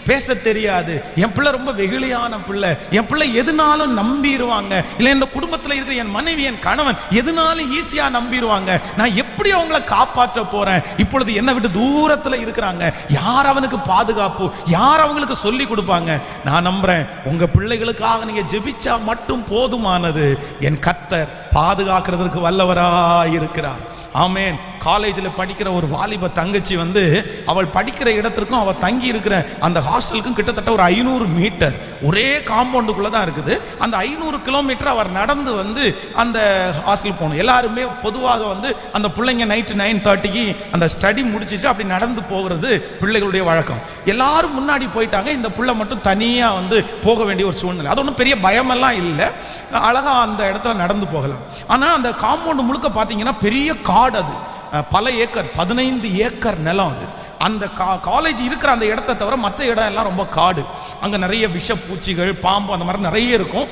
பேச தெரியாது, என் பிள்ளை ரொம்ப வெகுளியான பிள்ளை, என் பிள்ளை எதுனாலும் நம்பிடுவாங்க, இல்லை இந்த குடும்பத்தில் இருக்கிற என் மனைவி என் கணவன் எதுனாலும் ஈஸியா நம்பிடுவாங்க, நான் எப்படி அவங்கள காப்பாற்ற போறேன்? இப்பொழுது என்னை விட்டு தூரத்தில் இருக்கிறாங்க, யார் அவனுக்கு பாதுகாப்பு, யார் அவங்களுக்கு சொல்லி கொடுப்பாங்க? நான் நம்புறேன் உங்க பிள்ளைகளுக்காக நீங்க ஜெபிச்சா மட்டும் போதுமானது. என் கர்த்தர் பாதுகாக்கிறதுக்கு வல்லவராய் இருக்கிறார். ஆமேன். காலேஜில் படிக்கிற ஒரு வாலிப தங்கச்சி வந்து அவள் படிக்கிற இடத்திற்கும் அவள் தங்கி இருக்கிற அந்த ஹாஸ்டலுக்கும் கிட்டத்தட்ட ஒரு 500 மீட்டர் ஒரே காம்பவுண்டுக்குள்ள தான் இருக்குது. அந்த 500 கிலோமீட்டர் அவர் நடந்து வந்து அந்த ஹாஸ்டல் போகணும். எல்லாருமே பொதுவாக வந்து அந்த பிள்ளைங்க நைட்டு 9:30க்கு அந்த ஸ்டடி முடிச்சிச்சு அப்படி நடந்து போகிறது பிள்ளைகளுடைய வழக்கம். எல்லாரும் முன்னாடி போயிட்டாங்க, இந்த பிள்ளை மட்டும் தனியாக வந்து போக வேண்டிய ஒரு சூழ்நிலை. அது ஒன்றும் பெரிய பயமெல்லாம் இல்லை, அழகா அந்த இடத்துல நடந்து போகலாம். ஆனால் அந்த காம்பவுண்டு முழுக்க பார்த்தீங்கன்னா பெரிய காடு, அது பல ஏக்கர், 15 ஏக்கர் நிலம். அது அந்த காலேஜ் இருக்கிற அந்த இடத்த தவிர மற்ற இடம் எல்லாம் ரொம்ப காடு. அங்கே நிறைய விஷப்பூச்சிகள், பாம்பு அந்த மாதிரி நிறைய இருக்கும்.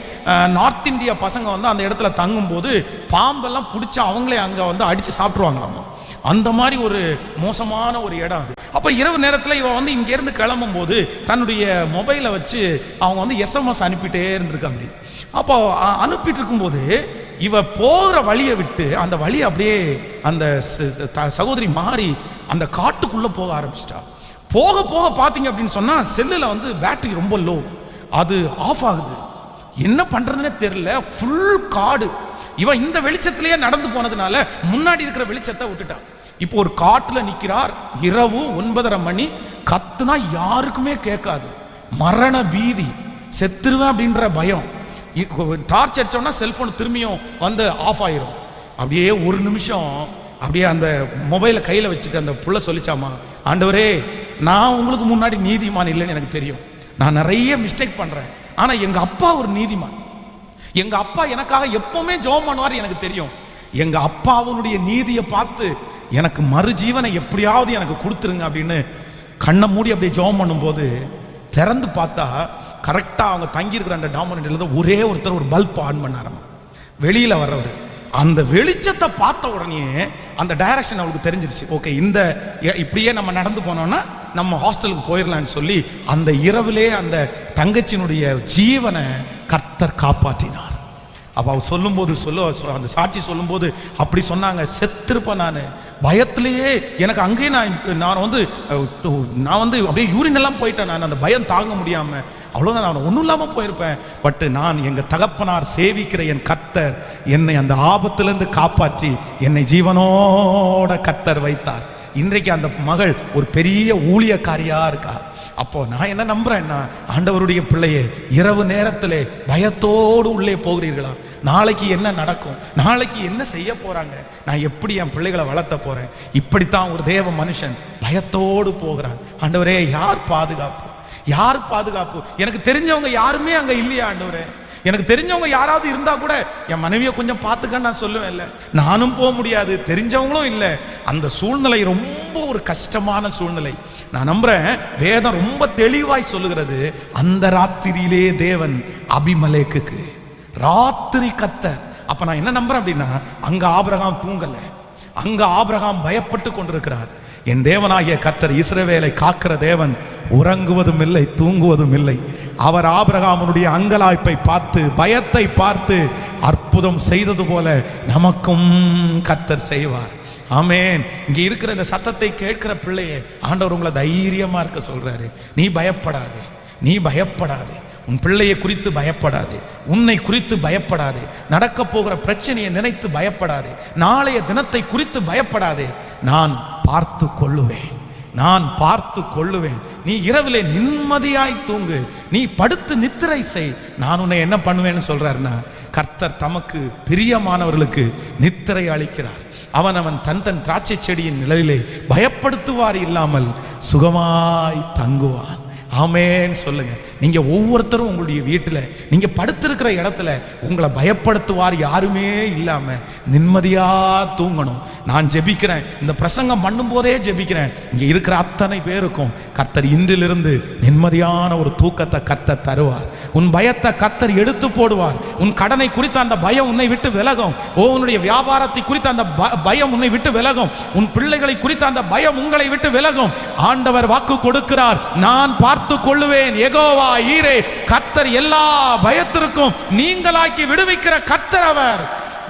நார்த் இந்தியா பசங்க வந்து அந்த இடத்துல தங்கும்போது பாம்பெல்லாம் பிடிச்சி அவங்களே அங்கே வந்து அடித்து சாப்பிட்ருவாங்களாமா. அந்த மாதிரி ஒரு மோசமான ஒரு இடம் அது. அப்போ இரவு நேரத்தில் இவன் வந்து இங்கேருந்து கிளம்பும் போது தன்னுடைய மொபைலை வச்சு அவங்க வந்து SMS அனுப்பிட்டே இருந்திருக்காங்க. அப்போ அனுப்பிட்டு இருக்கும்போது இவ போகிற வழியை விட்டு அந்த வழி அப்படியே அந்த சகோதரி மாறி அந்த காட்டுக்குள்ள போக ஆரம்பிச்சிட்டா. போக போக பார்த்தீங்க அப்படின்னு சொன்னா செல்லுல வந்து பேட்டரி ரொம்ப லோ, அது ஆஃப் ஆகுது. என்ன பண்றதுன்னே தெரியல, ஃபுல் காடு. இவன் இந்த வெளிச்சத்திலேயே நடந்து போனதுனால முன்னாடி இருக்கிற வெளிச்சத்தை விட்டுட்டான். இப்போ ஒரு காட்டுல நிக்கிறார், இரவு 9:30 மணி, கத்துனா யாருக்குமே கேட்காது, மரண பீதி, செத்துருவேன் அப்படின்ற பயம். டார்ச் அடிச்சோம்னா செல்போன் திரும்பியும் வந்து ஆஃப் ஆயிரும். அப்படியே ஒரு நிமிஷம் அப்படியே அந்த மொபைலை கையில் வச்சுட்டு அந்த புள்ள சொல்லிச்சாமா, ஆண்டவரே நான் உங்களுக்கு முன்னாடி நீதிமான் இல்லைன்னு எனக்கு தெரியும், நான் நிறைய மிஸ்டேக் பண்றேன், ஆனா எங்க அப்பா ஒரு நீதிமான், எங்க அப்பா எனக்காக எப்பவுமே ஜெபம் பண்ணுவார் எனக்கு தெரியும், எங்க அப்பாவுடைய நீதியை பார்த்து எனக்கு மறுஜீவனை எப்படியாவது எனக்கு கொடுத்துருங்க அப்படின்னு கண்ணை மூடி அப்படியே ஜெபம் பண்ணும்போது திறந்து பார்த்தா கரெக்டாக அவங்க தங்கியிருக்கிற அந்த டாமினேட்ல ஒரே ஒருத்தர் ஒரு பல்ப் ஆன் பண்ணாராம். வெளியில் வர்றவர் அந்த வெளிச்சத்தை பார்த்த உடனே அந்த டைரக்ஷன் அவளுக்கு தெரிஞ்சிருச்சு. ஓகே, இந்த இப்படியே நம்ம நடந்து போனோம்னா நம்ம ஹாஸ்டலுக்கு போயிடலான்னு சொல்லி அந்த இரவிலே அந்த தங்கச்சியினுடைய ஜீவனை கர்த்தர் காப்பாற்றினார். அப்போ அவர் சொல்லும்போது அந்த சாட்சி சொல்லும்போது அப்படி சொன்னாங்க, செத்திருப்பேன் நான் பயத்திலேயே, எனக்கு அங்கேயே நான் வந்து அப்படியே யூரின் எல்லாம் போயிட்டேன், நான் அந்த பயம் தாங்க முடியாம அவ்வளோதான், நான் ஒன்றும் இல்லாமல் போயிருப்பேன். பட் நான் எங்கள் தகப்பனார் சேவிக்கிற என் கர்த்தர் என்னை அந்த ஆபத்திலிருந்து காப்பாற்றி என்னை ஜீவனோட கர்த்தர் வைத்தார். இன்றைக்கு அந்த மகள் ஒரு பெரிய ஊழியக்காரியா இருக்கா. அப்போ நான் என்ன நம்புறேன்னா, ஆண்டவருடைய பிள்ளையே, இரவு நேரத்திலே பயத்தோடு உள்ளே போகிறீர்களா? நாளைக்கு என்ன நடக்கும், நாளைக்கு என்ன செய்ய போறாங்க, நான் எப்படி என் பிள்ளைகளை வளர்த்த போறேன், இப்படித்தான் ஒரு தேவ மனுஷன் பயத்தோடு போகிறான். ஆண்டவரே யார் பாதுகாப்பு, யார் பாதுகாப்பு? எனக்கு தெரிஞ்சவங்க யாருமே அங்க இல்லையா ஆண்டவரே? எனக்கு தெரிஞ்சவங்க யாராவது இருந்தா கூட என் மனைவியை கொஞ்சம் பார்த்துக்கன்னு நான் சொல்லுவேன். இல்லை, நானும் போக முடியாது, தெரிஞ்சவங்களும் இல்லை. அந்த சூழ்நிலை ரொம்ப ஒரு கஷ்டமான சூழ்நிலை. நான் நம்புறேன் வேதம் ரொம்ப தெளிவாய் சொல்லுகிறது, அந்த ராத்திரியிலே தேவன் அபிமெலேக்குக்கு ராத்திரி கர்த்தர். அப்ப நான் என்ன நம்புறேன் அப்படின்னா, அங்க ஆபிரகாம் தூங்கல, அங்க ஆபிரகாம் பயப்பட்டு கொண்டிருக்கிறார். என் தேவனாகிய கர்த்தர் இஸ்ரவேலை காக்கிற தேவன் உறங்குவதும் இல்லை தூங்குவதும் இல்லை. அவர் ஆபிரகாமுடைய அங்கலாய்ப்பை பார்த்து பயத்தை பார்த்து அற்புதம் செய்தது போல நமக்கும் கர்த்தர் செய்வார். ஆமேன். இங்க இருக்கிற இந்த சத்தத்தை கேட்கிற பிள்ளையே, ஆண்டவர் உங்களை தைரியமா இருக்க சொல்றாரு. நீ பயப்படாதே, நீ பயப்படாதே, உன் பிள்ளையை குறித்து பயப்படாதே, உன்னை குறித்து பயப்படாதே, நடக்க போகிற பிரச்சனையை நினைத்து பயப்படாதே, நாளைய தினத்தை குறித்து பயப்படாதே. நான் பார்த்து கொள்ளுவேன், நான் பார்த்து கொள்ளுவேன். நீ இரவிலே நிம்மதியாய் தூங்கு, நீ படுத்து நித்திரை செய். நான் உன்னை என்ன பண்ணுவேன்னு சொல்றாருன்னா, கர்த்தர் தமக்கு பிரியமானவர்களுக்கு நித்திரை அளிக்கிறார். அவன் தன் திராட்சை செடியின் நிழலிலே பயப்படுத்துவார் இல்லாமல் சுகமாய் தங்குவான். ஆமேன் சொல்லுங்க. நீங்க ஒவ்வொருத்தரும் உங்களுடைய வீட்டில் நீங்க படுத்திருக்கிற இடத்துல உங்களை பயப்படுத்துவார் யாருமே இல்லாம நிம்மதியா தூங்கணும். நான் ஜெபிக்கிறேன், இந்த பிரசங்கம் பண்ணும் போதே ஜெபிக்கிறேன், இங்க இருக்கிற அத்தனை பேருக்கும் கர்த்தர் இன்றிலிருந்து நிம்மதியான ஒரு தூக்கத்தை கர்த்தர் தருவார். உன் பயத்தை கர்த்தர் எடுத்து போடுவார். உன் கடனை குறித்த அந்த பயம் உன்னை விட்டு விலகும். உன்னுடைய வியாபாரத்தை குறித்த அந்த பயம் உன்னை விட்டு விலகும். உன் பிள்ளைகளை குறித்த அந்த பயம் உங்களை விட்டு விலகும். ஆண்டவர் வாக்கு கொடுக்கிறார், நான் பார்த்து கொள்ளுவேன். யெகோவா ஈரே, கர்த்தர் எல்லா பயத்திற்கும் நீங்களாக்கி விடுவிக்கிற கர்த்தர். அவர்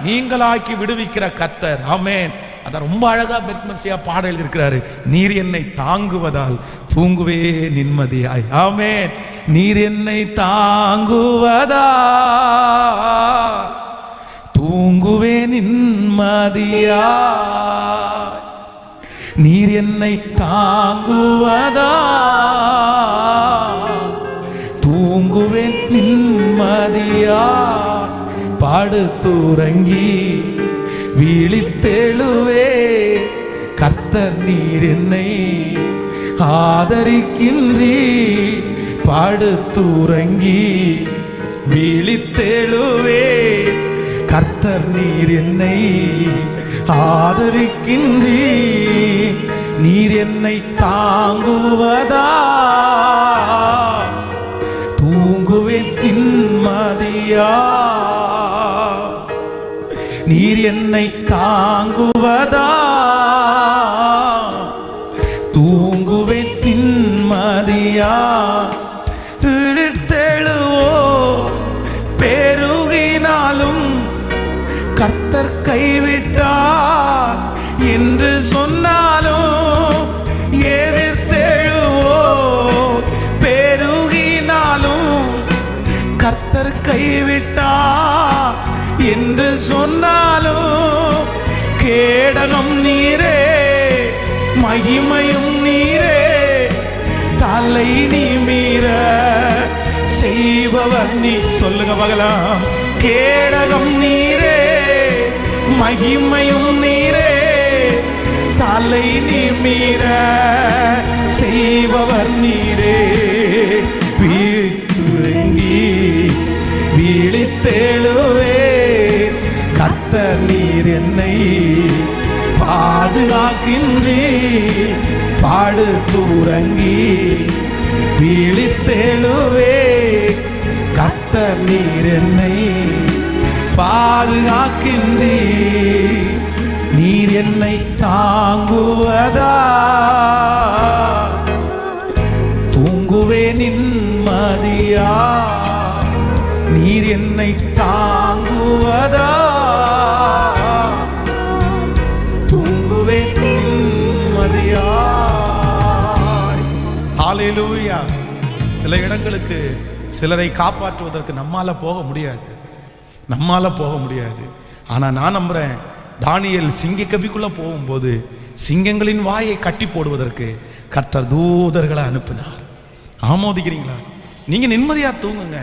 நீங்களாக்கி விடுவிக்கிற கர்த்தர். ஆமென். அத ரொம்ப அழகா பெத்மன்சியா பாடல் எழுதியிருக்கிறாரு. நீர் என்னை தாங்குவதால் தூங்குவே நிம்மதியாய். ஆமென். நீர் என்னை தாங்குவதால் தூங்குவே நிம்மதியாய். நீர் என்னை தாங்குவதால் தூங்குவேன் நிம்மதியாய். படுத்துறங்கி விழித்தெழுவே கர்த்தர் நீர் என்னை ஆதரிக்கின்றீ. படுத்துறங்கி விழித்தெழுவே கர்த்தர் நீர் என்னை ஆதரிக்கின்றீ. நீர் என்னை தாங்குவதா தூங்குவேன் நிம்மதியா. நீர் என்னை தாங்குவதா தூங்குவேன் நிம்மதியா. இழுத்தெழுவோ பெருகினாலும் கர்த்தர் கைவிட்டார் என்று சொன்னாலும், எதிர்த்தெழுவோ பெருகினாலும் கர்த்தர் கைவிட்டார் என்று சொன்னாலும், கேடகம் நீரே மகிமையும் நீரே தலை நிமிர செய்பவர் நீ. சொல்லுங்க பகலாம். கேடகம் நீரே மகிமையும் நீரே தலை நிமிர செய்பவர் நீரே. வீழ்த்துறங்கி விழித்தெழுவே கர்த்தர் நீர் என்னை பாதுகாக்கின்றீ. படுத்துறங்கி விழித்தெழுவே கர்த்தர் நீர் என்னை பாதுகாக்கின்றீ. நீர் என்னை தாங்குவதா தூங்குவே நிம்மதியா. நீர் என்னை தாங்குவதா தூங்குவே நிம்மதியா. ஹல்லேலூயா. சில இடங்களுக்கு சிலரை காப்பாற்றுவதற்கு நம்மால போக முடியாது, நம்மால போக முடியாது. ஆனா நான் நம்புறேன், தானியேல் சிங்க கபிக்குள்ள போகும்போது சிங்கங்களின் வாயை கட்டி போடுவதற்கு கர்த்தர் தூதர்களை அனுப்பினார். ஆமோதிக்கிறீங்களா? நீங்க நிம்மதியா தூங்குங்க.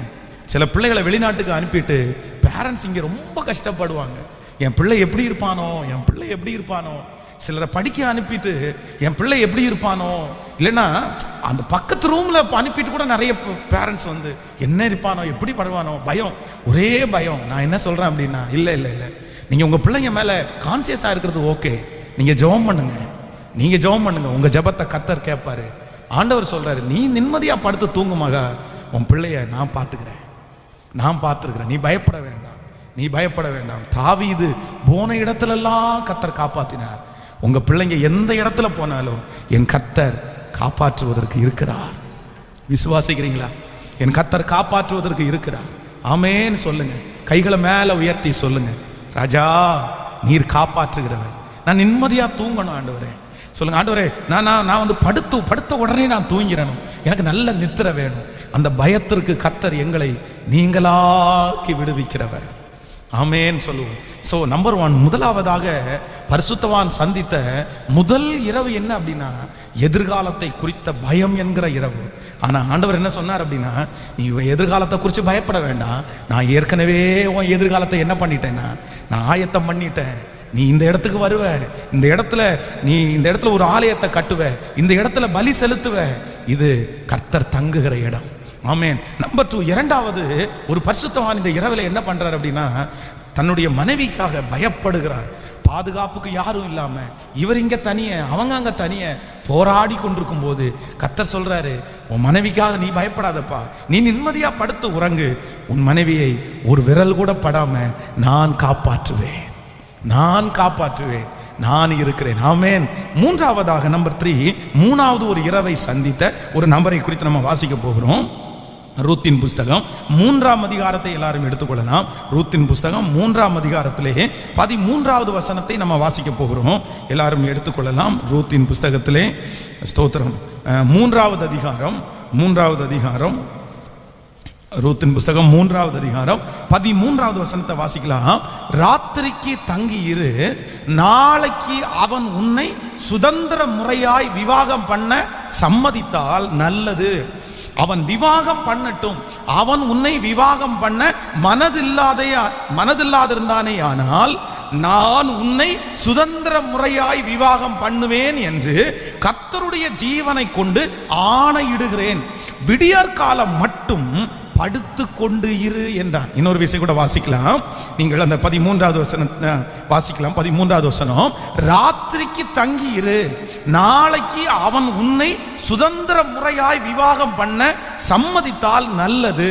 சில பிள்ளைகளை வெளிநாட்டுக்கு அனுப்பிட்டு பேரண்ட்ஸ் இங்கே ரொம்ப கஷ்டப்படுவாங்க. என் பிள்ளை எப்படி இருப்பானோ, என் பிள்ளை எப்படி இருப்பானோ. சிலரை படிக்க அனுப்பிட்டு என் பிள்ளை எப்படி இருப்பானோ, இல்லைன்னா அந்த பக்கத்து ரூமில் அனுப்பிட்டு கூட நிறைய பேரண்ட்ஸ் வந்து என்ன இருப்பானோ, எப்படி படுவானோ, பயம், ஒரே பயம். நான் என்ன சொல்கிறேன் அப்படின்னா, இல்லை இல்லை இல்லை, நீங்கள் உங்கள் பிள்ளைங்க மேலே கான்சியஸாக இருக்கிறது ஓகே. நீங்கள் ஜெபம் பண்ணுங்க, நீங்கள் ஜெபம் பண்ணுங்க, உங்கள் ஜெபத்தை கர்த்தர் கேட்பாரு. ஆண்டவர் சொல்கிறாரு, நீ நிம்மதியாக படுத்து தூங்குமாக, உன் பிள்ளைய நான் பார்த்துக்கிறேன், நான் பார்த்துருக்கிறேன், நீ பயப்பட வேண்டாம், நீ பயப்பட வேண்டாம். தாவீது போன இடத்துலெல்லாம் கர்த்தர் காப்பாற்றினார். உங்க பிள்ளைங்க எந்த இடத்துல போனாலும் என் கர்த்தர் காப்பாற்றுவதற்கு இருக்கிறார். விசுவாசிக்கிறீங்களா? என் கர்த்தர் காப்பாற்றுவதற்கு இருக்கிறார். ஆமேன்னு சொல்லுங்க. கைகளை மேல உயர்த்தி சொல்லுங்க, ராஜா நீர் காப்பாற்றுகிறவர். நான் நிம்மதியா தூங்கணும் ஆண்டவரே. சொல்லுங்க, ஆண்டவரே நான் வந்து படுத்த உடனே நான் தூங்கிறணும், எனக்கு நல்ல நித்திரை வேணும். அந்த பயத்திற்கு கர்த்தர் எங்களை நீங்களாக்கி விடுவிக்கிறவர். ஆமேன்னு சொல்லுவோம். ஸோ நம்பர் 1, முதலாவதாக பரிசுத்தவான் சந்தித்த முதல் இரவு என்ன அப்படின்னா, எதிர்காலத்தை குறித்த பயம் என்கிற இரவு. ஆனால் ஆண்டவர் என்ன சொன்னார் அப்படின்னா, நீ எதிர்காலத்தை குறித்து பயப்பட வேண்டாம், நான் ஏற்கனவே உன் எதிர்காலத்தை என்ன பண்ணிட்டேன்னா நான் ஆயத்தம் பண்ணிட்டேன். நீ இந்த இடத்துக்கு வருவ, இந்த இடத்துல ஒரு ஆலயத்தை கட்டுவ, இந்த இடத்துல பலி செலுத்துவ. இது கர்த்தர் தங்குகிற இடம், ஆமென். நம்பர் 2, இரண்டாவது, ஒரு பரிசுத்தவான் இந்த இரவில் என்ன பண்றார் அப்படின்னா, தன்னுடைய மனைவிக்காக பயப்படுகிறார். பாதுகாப்புக்கு யாரும் இல்லாம இவர் இங்க தனிய, அவங்க அங்க தனிய போராடி கொண்டிருக்கும் போது கர்த்தர் சொல்றாரு, உன் மனைவிக்காக நீ பயப்படாதப்பா, நீ நிம்மதியா படுத்து உறங்கு, உன் மனைவியை ஒரு விரல் கூட படாம நான் காப்பாற்றுவேன், நான் காப்பாற்றுவேன், நான் இருக்கிறேன். ஆமென். மூன்றாவதாக நம்பர் 3, மூணாவது ஒரு இரவை சந்தித்த ஒரு நபரை குறித்து நம்ம வாசிக்க போகிறோம். ரூத்தின் புஸ்தகம் 3ஆம் அதிகாரத்தை எல்லாரும் எடுத்துக்கொள்ளலாம். ரூத்தின் புஸ்தகம் 3ஆம் அதிகாரத்திலே 13வது வசனத்தை நம்ம வாசிக்க போகிறோம். எல்லாரும் எடுத்துக்கொள்ளலாம். ரூத்தின் புஸ்தகத்திலே ஸ்தோத்திரம் 3வது அதிகாரம் ரூத்தின் புஸ்தகம் 3வது அதிகாரம் 13வது வசனத்தை வாசிக்கலாம். ராத்திரிக்கு தங்கி இரு, நாளைக்கு அவன் உன்னை சுதந்திர முறையாய் விவாகம் பண்ண சம்மதித்தால் நல்லது. அவன் விவாகம் பண்ணட்டும், அவன் உன்னை விவாகம் பண்ண மனதில்லாதிருந்தானே ஆனால் நான் உன்னை சுதந்திர முறையாய் விவாகம் பண்ணுவேன் என்று கர்த்தருடைய ஜீவனை கொண்டு ஆணையிடுகிறேன். விடியற்காலம் மட்டும் படுத்து கொண்டு இரு என்றான். இன்னொரு விஷயம் கூட வாசிக்கலாம். நீங்கள் அந்த 13வது வசனம் வாசிக்கலாம். 13வது வசனம், ராத்திரிக்கு தங்கி இரு, நாளைக்கு அவன் உன்னை சுதந்திர முறையாய் விவாகம் பண்ண சம்மதித்தால் நல்லது.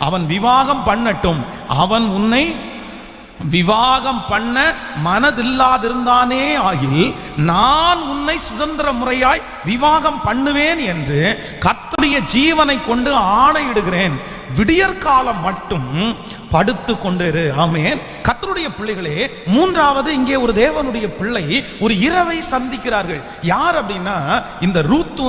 அவன் விவாகம் பண்ணட்டும், அவன் உன்னை விவாகம் பண்ண மனதில்லாதிருந்தானே ஆகில் நான் உன்னை சுதந்திர முறையாய் விவாகம் பண்ணுவேன் என்று கர்த்தருடைய ஜீவனை கொண்டு ஆணையிடுகிறேன். விடியற்காலம் மட்டும் படுத்து கொண்டிரு. ஆமென். கர்த்தருடைய பிள்ளைகளே, மூன்றாவது இங்கே ஒரு தேவனுடைய பிள்ளை ஒரு இரவை சந்திக்கிறார்கள். யார் அப்படின்னா, இந்த ரூத்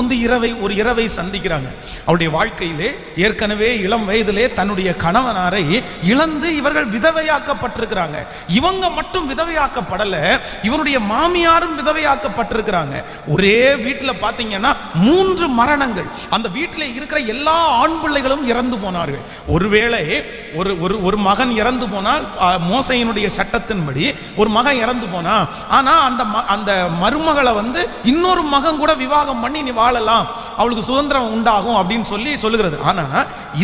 ஒரு இரவை சந்திக்கிறாங்க. அவருடைய வாழ்க்கையிலே ஏற்கனவே இளம் வயதிலே தன்னுடைய கணவனாரை இழந்து இவர்கள் விதவையாக்கப்பட்டிருக்கிறாங்க. இவங்க மட்டும் விதவையாக்கப்படல, இவருடைய மாமியாரும் விதவையாக்கப்பட்டிருக்கிறாங்க. ஒரே வீட்டில் பார்த்தீங்கன்னா 3 மரணங்கள். அந்த வீட்டில் இருக்கிற எல்லா ஆண் பிள்ளைகளும் இறந்து போனார்கள். ஒருவேளை ஒரு மகன் இறந்து போனால், மோசையினுடைய சட்டத்தின்படி ஒரு மகன் இறந்து போனா, ஆனா அந்த மருமகளை இன்னொரு மகன் கூட விவாகம் பண்ணி நீ வாழலாம், அவளுக்கு சுதந்திரம் உண்டாகும் அப்படின்னு சொல்லுகிறது. ஆனா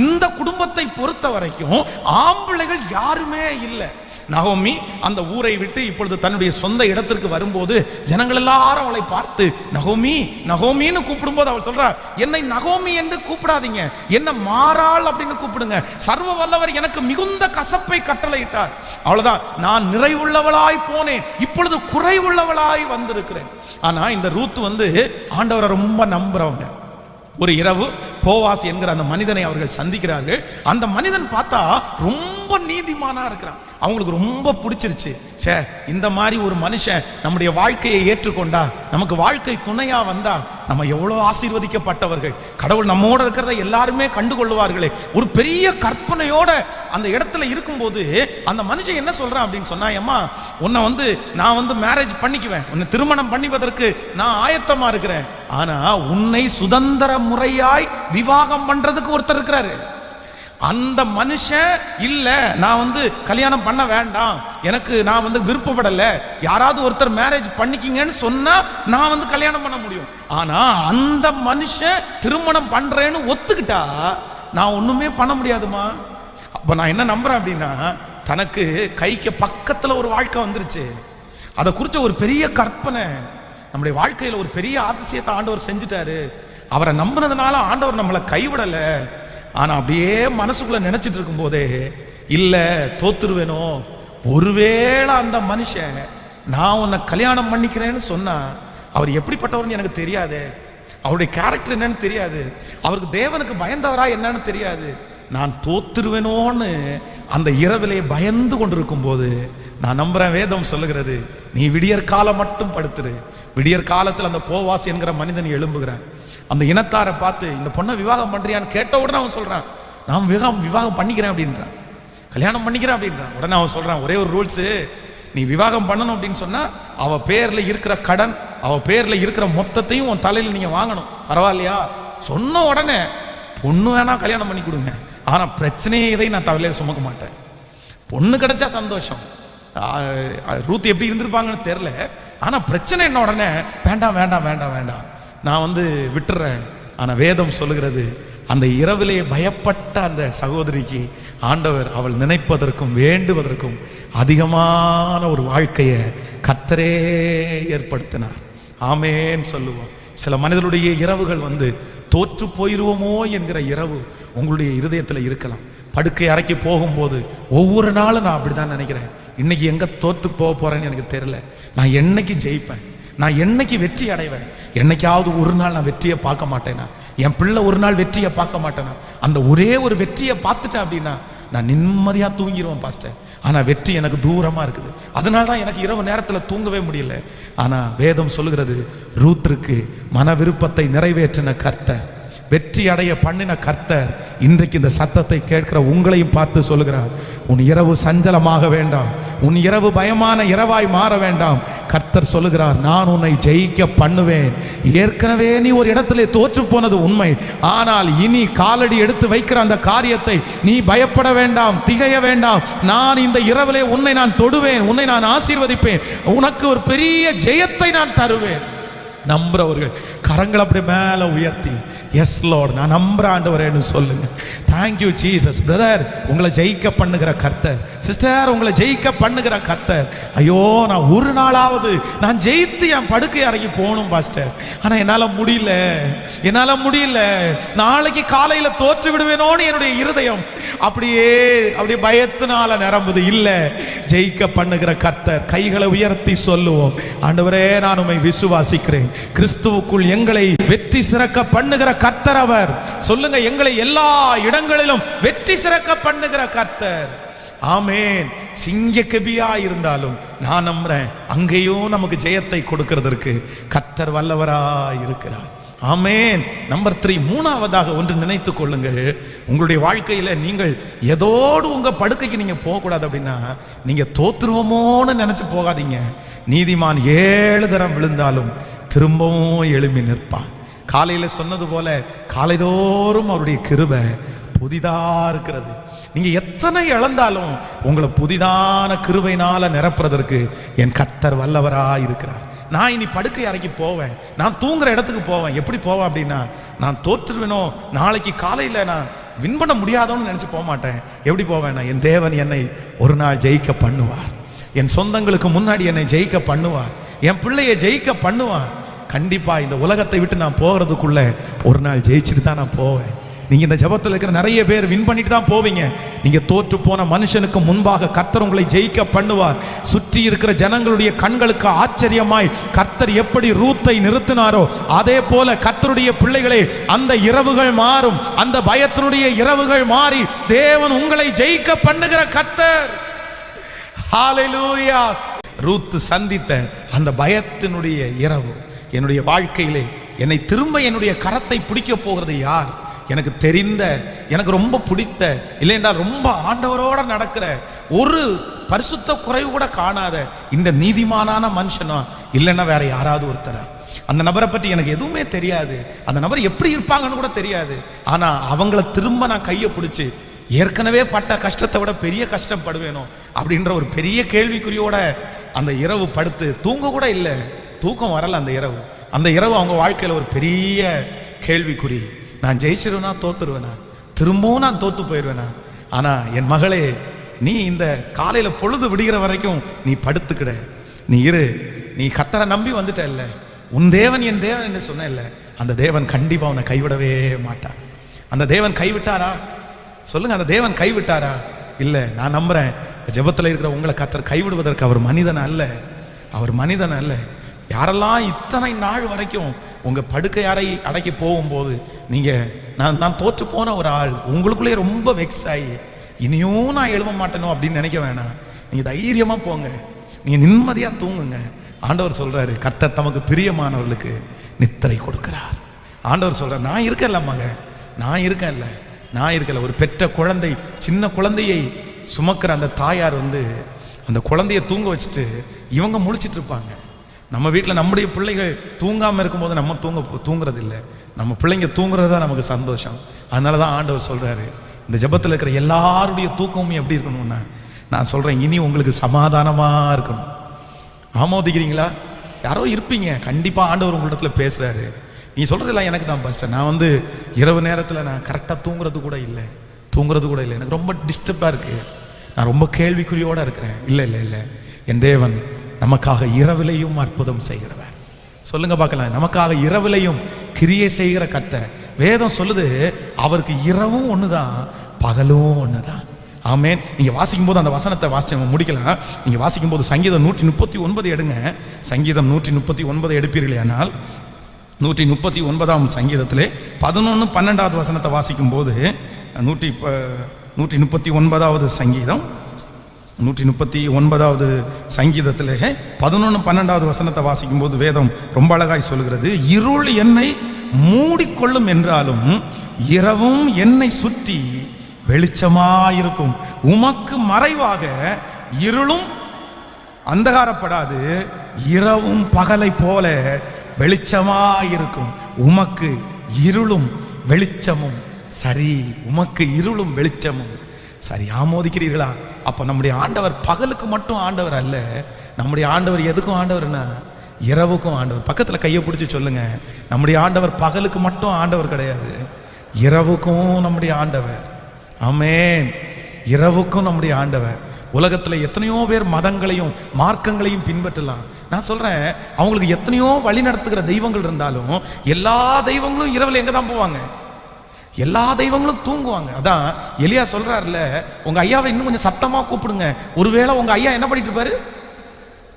இந்த குடும்பத்தை பொறுத்த வரைக்கும் ஆம்பிள்ளைகள் யாருமே இல்லை. நகோமி அந்த ஊரை விட்டு இப்பொழுது தன்னுடைய சொந்த இடத்திற்கு வரும்போது ஜனங்கள் எல்லாரும் அவளை பார்த்து நகோமி நகோமின்னு கூப்பிடும்போது அவள் சொல்றா, என்னை நகோமி என்று கூப்பிடாதீங்க, என்ன மாறாள் அப்படின்னு கூப்பிடுங்க. சர்வ வல்லவர் எனக்கு மிகுந்த கசப்பை கட்டளையிட்டார். அவ்வளவுதான், நான் நிறைவுள்ளவளாய் போனேன், இப்பொழுது குறைவுள்ளவளாய் வந்திருக்கிறேன். ஆனா இந்த ரூத் ஆண்டவரை ரொம்ப நம்புறவங்க. ஒரு இரவு போவாஸ் என்கிற அந்த மனிதனை அவர்கள் சந்திக்கிறார்கள். அந்த மனிதன் பார்த்தா ரொம்ப நீதிமானா இருக்கிறான். அவங்களுக்கு ரொம்ப பிடிச்சிருச்சு. சே, இந்த மாதிரி ஒரு மனுஷன் நம்முடைய வாழ்க்கையை ஏற்றுக்கொண்டா, நமக்கு வாழ்க்கை துணையா வந்தா நம்ம எவ்வளோ ஆசீர்வதிக்கப்பட்டவர்கள், கடவுள் நம்மோட இருக்கிறத எல்லாருமே கண்டுகொள்வார்களே, ஒரு பெரிய கற்பனையோட அந்த இடத்துல இருக்கும்போது அந்த மனுஷன் என்ன சொல்றான் அப்படின்னு சொன்னா, அம்மா உன்னை நான் மேரேஜ் பண்ணிக்குவேன், உன்னை திருமணம் பண்ணிப்பதற்கு நான் ஆயத்தமா இருக்கிறேன், ஆனா உன்னை சுதந்திர முறையாய் விவாகம் பண்றதுக்கு ஒருத்தர் இருக்கிறாரு. அந்த மனுஷன் இல்ல, நான் கல்யாணம் பண்ண வேண்டாம், நான் விருப்பப்படல, யாராவது ஒருத்தர் மேரேஜ் பண்ணிக்கிங்கன்னு சொன்னா நான் கல்யாணம் பண்ண முடியும். ஆனா அந்த மனுஷன் திருமணம் பண்றேன்னு ஒத்துக்கிட்டா நான் ஒண்ணுமே பண்ண முடியாதுமா. அப்ப நான் என்ன நம்புறேன் அப்படின்னா, தனக்கு கைக்கு பக்கத்துல ஒரு வாழ்க்கை வந்துருச்சு, அதை குறிச்ச ஒரு பெரிய கற்பனை, நம்முடைய வாழ்க்கையில ஒரு பெரிய அதிசயத்தை ஆண்டவர் செஞ்சுட்டாரு. அவரை நம்பினதுனால ஆண்டவர் நம்மளை கைவிடல. ஆனா அப்படியே மனசுக்குள்ள நினைச்சிட்டு இருக்கும் போதே, இல்ல தோத்துருவேனோ, ஒருவேளை அந்த மனுஷன் நான் உன்னை கல்யாணம் பண்ணிக்கிறேன்னு சொன்னா அவர் எப்படிப்பட்டவர்னு எனக்கு தெரியாது, அவருடைய கேரக்டர் என்னன்னு தெரியாது, அவருக்கு தேவனுக்கு பயந்தவரா என்னன்னு தெரியாது, நான் தோத்துருவேனோன்னு அந்த இரவிலே பயந்து கொண்டிருக்கும் போது நான் நம்புறேன், வேதம் சொல்லுகிறது, நீ விடியற்காலம் மட்டும் படுத்துரு. விடியற் காலத்தில் அந்த போவாஸ் என்கிற மனிதன் எழும்புகிறான். அந்த இனத்தாரை பார்த்து இந்த பொண்ணை விவாகம் பண்றியான்னு கேட்ட உடனே அவன் சொல்றான், நான் விவாகம் பண்ணிக்கிறேன் அப்படின்றான், கல்யாணம் பண்ணிக்கிறேன் அப்படின்றான். உடனே அவன் சொல்றான், ஒரே ஒரு ரூல்ஸு, நீ விவாகம் பண்ணணும் அப்படின்னு சொன்னா அவ பேர்ல இருக்கிற கடன், அவ பேர்ல இருக்கிற மொத்தத்தையும் உன் தலையில நீங்க வாங்கணும், பரவாயில்லையா? சொன்ன உடனே பொண்ணு வேணா கல்யாணம் பண்ணி கொடுங்க, ஆனா பிரச்சனையை இதை நான் தலையில சுமக்க மாட்டேன். பொண்ணு கிடைச்சா சந்தோஷம். ரூத் எப்படி இருந்திருப்பாங்கன்னு தெரியல, ஆனா பிரச்சனை என்ன உடனே வேண்டாம் வேண்டாம் வேண்டாம் வேண்டாம், நான் விட்டுறேன். ஆனா வேதம் சொல்லுகிறது, அந்த இரவிலே பயப்பட்ட அந்த சகோதரிக்கு ஆண்டவர் அவள் நினைப்பதற்கும் வேண்டுவதற்கும் அதிகமான ஒரு வாழ்க்கையை கர்த்தரே ஏற்படுத்தினார். ஆமேன்னு சொல்லுவோம். சில மனிதனுடைய இரவுகள் தோற்று போயிடுவோமோ என்கிற இரவு உங்களுடைய இருதயத்தில் இருக்கலாம். படுக்கை அறைக்கு போகும்போது ஒவ்வொரு நாளும் நான் அப்படி தான் நினைக்கிறேன், இன்னைக்கு எங்கே தோற்று போக போகிறேன்னு எனக்கு தெரியல, நான் என்னைக்கு ஜெயிப்பேன், நான் என்னைக்கு வெற்றி அடைவேன், என்னைக்காவது ஒரு நாள் நான் வெற்றியை பார்க்க மாட்டேனா, என் பிள்ளை ஒரு நாள் வெற்றியை பார்க்க மாட்டேனா, அந்த ஒரே ஒரு வெற்றியை பார்த்துட்டேன் அப்படின்னா நான் நிம்மதியாக தூங்கிடுவேன் பாஸ்டர். ஆனால் வெற்றி எனக்கு தூரமாக இருக்குது, அதனால தான் எனக்கு இரவு நேரத்தில் தூங்கவே முடியல. ஆனால் வேதம் சொல்லுகிறது, ரூத்திற்கு மன விருப்பத்தை நிறைவேற்றின கர்த்தர், வெற்றி அடைய பண்ணின கர்த்தர் இன்றைக்கு இந்த சத்தத்தை கேட்கிற உங்களையும் பார்த்து சொல்லுகிறார், உன் இரவு சஞ்சலமாக வேண்டாம், உன் இரவு பயமான இரவாய் மாற வேண்டாம். கர்த்தர் சொல்லுகிறார், நான் உன்னை ஜெயிக்க பண்ணுவேன். ஏற்கனவே நீ ஒரு இடத்திலே தோற்று போனது உண்மை, ஆனால் இனி காலடி எடுத்து வைக்கிற அந்த காரியத்தை நீ பயப்பட வேண்டாம், திகைய வேண்டாம். நான் இந்த இரவிலே உன்னை நான் தொடுவேன், உன்னை நான் ஆசீர்வதிப்பேன், உனக்கு ஒரு பெரிய ஜெயத்தை நான் தருவேன். நம்புறவர்கள் கரங்கள் அப்படி மேலே உயர்த்தி, எஸ் லார்ட் நான் நம்புற ஆண்டவரேன்னு சொல்லுங்க. Thank you Jesus. பிரதர், உங்களை ஜெயிக்க பண்ணுகிற கர்த்தர், சிஸ்டர் உங்களை ஜெயிக்க பண்ணுகிற கர்த்தர். ஐயோ, நான் ஒரு நாளாவது நான் ஜெயித்து என் படுக்கை அறைக்கு போகணும் பாஸ்டர், ஆனால் என்னால் முடியல, நாளைக்கு காலையில் தோற்று விடுவேனோன்னு என்னுடைய இருதயம் அப்படியே பயத்தினால நிரம்புது. இல்லை, ஜெயிக்க பண்ணுகிற கர்த்தர். கைகளை உயர்த்தி சொல்லுவோம், ஆண்டவரே நான் உம்மை விசுவாசிக்கிறேன், கிறிஸ்துவுக்குள் எங்களை வெற்றி சிறக்க பண்ணுகிற கர்த்தர் அவர். சொல்லுங்க, எங்களை எல்லா இடங்களிலும் வெற்றி சிறக்க பண்ணுகிற கர்த்தர். ஆமேன். சிங்கக்கபியா இருந்தாலும் நான் நம்புறேன், அங்கேயும் நமக்கு ஜெயத்தை கொடுக்கிறதற்கு கர்த்தர் வல்லவராய் இருக்கிறார். ஆமேன். நம்பர் 3, மூணாவதாக ஒன்று நினைத்துக் கொள்ளுங்கள், உங்களுடைய வாழ்க்கையில நீங்கள் எதோடு உங்க படுக்கைக்கு நீங்க போகக்கூடாது அப்படின்னா, நீங்க தோத்துருவோமோன்னு நினைச்சு போகாதீங்க. நீதிமான் 7 தரம் விழுந்தாலும் திரும்பவும் எழும்பி நிற்பான். காலையில சொன்னது போல காலைதோறும் அவருடைய கிருபை புதிதா இருக்கிறது. நீங்க எத்தனை இழந்தாலும் உங்களை புதிதான கிருபையினால நிரப்புறதற்கு என் கர்த்தர் வல்லவராய் இருக்கிறார். நான் இனி படுக்கை அறைக்கு போவேன், நான் தூங்குற இடத்துக்கு போவேன். எப்படி போவேன் அப்படின்னா, நான் தோற்றுவேனோ, நாளைக்கு காலையில் நான் வின் பண்ண முடியாதோன்னு நினச்சி போக மாட்டேன். எப்படி போவேன்? என் தேவன் என்னை ஒரு நாள் ஜெயிக்க பண்ணுவார், என் சொந்தங்களுக்கு முன்னாடி என்னை ஜெயிக்க பண்ணுவார், என் பிள்ளையை ஜெயிக்க பண்ணுவார். கண்டிப்பாக இந்த உலகத்தை விட்டு நான் போகிறதுக்குள்ள ஒரு நாள் ஜெயிச்சுட்டு தான் நான் போவேன். நீங்கள் இந்த ஜபத்தில் இருக்கிற நிறைய பேர் வின் பண்ணிட்டு தான் போவீங்க. நீங்கள் தோற்று போன மனுஷனுக்கு முன்பாக கர்த்தர் உங்களை ஜெயிக்க பண்ணுவார். சுற்றி இருக்கிற ஜனங்களுடைய கண்களுக்கு ஆச்சரியமாய் கர்த்தர் எப்படி ரூத்தை நிறுத்தினாரோ அதே போல கர்த்தருடைய பிள்ளைகளே, அந்த இரவுகள் மாறும், அந்த பயத்தினுடைய இரவுகள் மாறி தேவன் உங்களை ஜெயிக்க பண்ணுகிற கர்த்தர். ஹல்லேலூயா. ரூத் சந்தித்த அந்த பயத்தினுடைய இரவு என்னுடைய வாழ்க்கையிலே என்னை திரும்ப என்னுடைய கரத்தை பிடிக்க போகிறது யார்? எனக்கு தெரிந்த, எனக்கு ரொம்ப பிடித்த, இல்லைன்னா ரொம்ப ஆண்டவரோட நடக்கிற, ஒரு பரிசுத்த குறைவு கூட காணாத இந்த நீதிமானான மனுஷனா, இல்லைன்னா வேற யாராவது ஒருத்தரா? அந்த நபரை பற்றி எனக்கு எதுவுமே தெரியாது, அந்த நபர் எப்படி இருப்பாங்கன்னு கூட தெரியாது. ஆனா அவங்கள திரும்ப நான் கையை பிடிச்சி ஏற்கனவே பட்ட கஷ்டத்தை விட பெரிய கஷ்டப்படுவேனோ அப்படின்ற ஒரு பெரிய கேள்விக்குறியோட அந்த இரவு படுத்து தூங்க கூட இல்லை, தூக்கம் வரல. அந்த இரவு அவங்க வாழ்க்கையில் ஒரு பெரிய கேள்விக்குறி. நான் ஜெயிச்சிருவேனா தோத்துருவேனா, திரும்பவும் நான் தோத்து போயிடுவேனா? ஆனா என் மகளே, நீ இந்த காலையில பொழுது விடுகிற வரைக்கும் நீ படுத்துக்கிட, நீ இரு. நீ கர்த்தரை நம்பி வந்துட்ட இல்ல, உன் தேவன் என் தேவன் என்று சொன்ன இல்ல, அந்த தேவன் கண்டிப்பா உன்னை கைவிடவே மாட்டார். அந்த தேவன் கைவிட்டாரா? சொல்லுங்க, அந்த தேவன் கைவிட்டாரா? இல்ல. நான் நம்புறேன், ஜெபத்தில் இருக்கிற உங்களை கர்த்தர் கைவிடுவதற்கு அவர் மனிதன் அல்ல, அவர் மனிதன் அல்ல. யாரெல்லாம் இத்தனை நாள் வரைக்கும் உங்க படுக்கை அறை அடைக்கி போகும்போது நீங்க நான் தோற்று போன ஒரு ஆள், உங்களுக்குள்ளே ரொம்ப வெக்ஸ் ஆகி இனியும் நான் எழுத மாட்டேனோ அப்படின்னு நினைக்க வேணாம். நீங்க தைரியமா போங்க, நீங்க நிம்மதியா தூங்குங்க. ஆண்டவர் சொல்றாரு, கர்த்தர் தமக்கு பிரியமானவர்களுக்கு நித்திரை கொடுக்கிறார். ஆண்டவர் சொல்றார், நான் இருக்கல மக, நான் இருக்கல. ஒரு பெற்ற குழந்தை, சின்ன குழந்தையை சுமக்கிற அந்த தாயார் அந்த குழந்தைய தூங்க வச்சுட்டு இவங்க முழிச்சிட்டு இருப்பாங்க. நம்ம வீட்டில் நம்முடைய பிள்ளைகள் தூங்காமல் இருக்கும்போது நம்ம தூங்குறது இல்லை, நம்ம பிள்ளைங்க தூங்குறது தான் நமக்கு சந்தோஷம். அதனால தான் ஆண்டவர் சொல்றாரு, இந்த ஜெபத்தில் இருக்கிற எல்லாருடைய தூக்கமும் எப்படி இருக்கணும்னா, நான் சொல்றேன், இனி உங்களுக்கு சமாதானமா இருக்கணும். ஆமோதிக்கிறீங்களா? யாரோ இருப்பீங்க, கண்டிப்பா ஆண்டவர் உங்களிடத்துல பேசுறாரு. நீ சொல்றதெல்லாம் எனக்கு தான் பாஸ்டர். நான் இரவு நேரத்தில் நான் கரெக்டாக தூங்குறது கூட இல்லை. எனக்கு ரொம்ப டிஸ்டர்பாக இருக்கு. நான் ரொம்ப கேள்விக்குறியோட இருக்கிறேன். இல்லை, என் தேவன் நமக்காக இரவிலையும் அற்புதம் செய்கிறவர். சொல்லுங்க பார்க்கலாம். நமக்காக இரவிலையும் கிரியை செய்கிற கர்த்தர். வேதம் சொல்லுது அவருக்கு இரவும் ஒண்ணுதான் பகலும் ஒண்ணுதான். ஆமென். நீங்க வாசிக்கும் போது அந்த வசனத்தை வாசிச்சு முடிக்கலாம். நீங்க வாசிக்கும் போது சங்கீதம் 139 எடுங்க. சங்கீதம் 139 எடுப்பீர்களே. ஆனால் 139ஆம் சங்கீதத்திலே 11, 12வது வசனத்தை வாசிக்கும் போது 139வது சங்கீதம் 139வது சங்கீதத்திலே 11, 12வது வசனத்தை வாசிக்கும் போது வேதம் ரொம்ப அழகாய் சொல்கிறது. இருள் என்னை மூடிக்கொள்ளும் என்றாலும் இரவும் என்னை சுற்றி வெளிச்சமாயிருக்கும். உமக்கு மறைவாக இருளும் அந்தகாரப்படாது, இரவும் பகலை போல வெளிச்சமாயிருக்கும். உமக்கு இருளும் வெளிச்சமும் சரி. உமக்கு இருளும் வெளிச்சமும் சரி. ஆமோதிக்கிறீர்களா? அப்ப நம்முடைய ஆண்டவர் பகலுக்கு மட்டும் ஆண்டவர் அல்ல. நம்முடைய ஆண்டவர் எதுக்கும் ஆண்டவர்னா இரவுக்கும் ஆண்டவர். பக்கத்துல கையை பிடிச்சி சொல்லுங்க, நம்முடைய ஆண்டவர் பகலுக்கு மட்டும் ஆண்டவர் கிடையாது, இரவுக்கும் நம்முடைய ஆண்டவர். ஆமென். இரவுக்கும் நம்முடைய ஆண்டவர். உலகத்துல எத்தனையோ பேர் மதங்களையும் மார்க்கங்களையும் பின்பற்றலாம். நான் சொல்றேன், அவங்களுக்கு எத்தனையோ வழி நடத்துகிற தெய்வங்கள் இருந்தாலும் எல்லா தெய்வங்களும் இரவுல எங்க தான் போவாங்க? எல்லா தெய்வங்களும் தூங்குவாங்க. அதான் எலியா சொல்றாருல, உங்க ஐயாவை இன்னும் கொஞ்சம் சத்தமா கூப்பிடுங்க. ஒருவேளை உங்க ஐயா என்ன பண்ணிட்டு இருப்பாரு?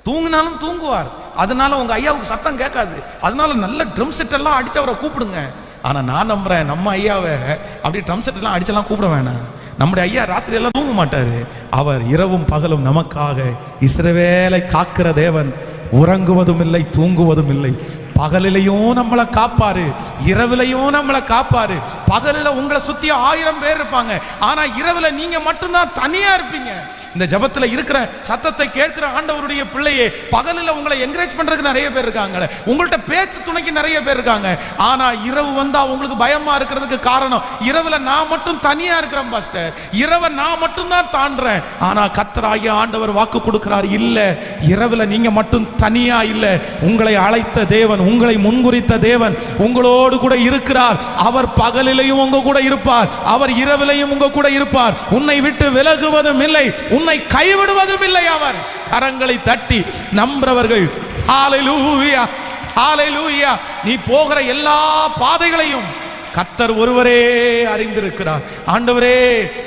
தூங்கினாலும் தூங்குவார். அதனால உங்க ஐயாவுக்கு சத்தம் கேட்காது. அதனால நல்ல ட்ரம் செட் எல்லாம் அடிச்சு அவரை கூப்பிடுங்க. ஆனா நான் நம்புறேன், நம்ம ஐயாவை அப்படி ட்ரம் செட் எல்லாம் அடிச்செல்லாம் கூப்பிட வேணாம். நம்முடைய ஐயா ராத்திரி எல்லாம் தூங்க மாட்டாரு. அவர் இரவும் பகலும் நமக்காக இஸ்ரவேலை காக்கிற தேவன். உறங்குவதும் இல்லை, தூங்குவதும் இல்லை. பகலிலையும் நம்மளை காப்பாரு, இரவிலையும் நம்மளை காப்பாரு. பகலில உங்களை சுத்தி 1000 பேர் இருப்பாங்க, ஆனா இரவுல நீங்க மட்டும்தான் தனியா இருப்பீங்க. இந்த ஜபத்துல இருக்கிற சத்தத்தை கேட்கிற ஆண்டவருடைய பிள்ளையே, பகலில் உங்களை என்கரேஜ் பண்றதுக்கு நிறைய பேர் இருக்காங்க, உங்கள்ட்ட பேச்சு துணைக்கு நிறைய பேர் இருக்காங்க. ஆனா இரவு வந்தா உங்களுக்கு பயமா இருக்கிறதுக்கு காரணம், இரவுல நான் மட்டும் தனியா இருக்கிறேன் பாஸ்டர், இரவை நான் மட்டும் தான் தாண்டறேன். ஆனா கர்த்தராகிய ஆண்டவர் வாக்கு கொடுக்கிறார், இல்ல, இரவுல நீங்க மட்டும் தனியா இல்ல. உங்களை அழைத்த தேவன், உங்களை முன்குறித்த தேவன் உங்களோடு கூட இருக்கிறார். அவர் பகலிலையும் உங்க கூட இருப்பார், அவர் இரவிலையும் உங்க கூட இருப்பார். உன்னை விட்டு விலகுவதும் இல்லை, உன்னை கைவிடுவதும் இல்லை. அவர் கரங்களை தட்டி நம்புறவர்கள் ஹல்லேலூயா, ஹல்லேலூயா. நீ போகிற எல்லா பாதைகளையும் கர்த்தர் ஒருவரே அறிந்திருக்கிறார். ஆண்டவரே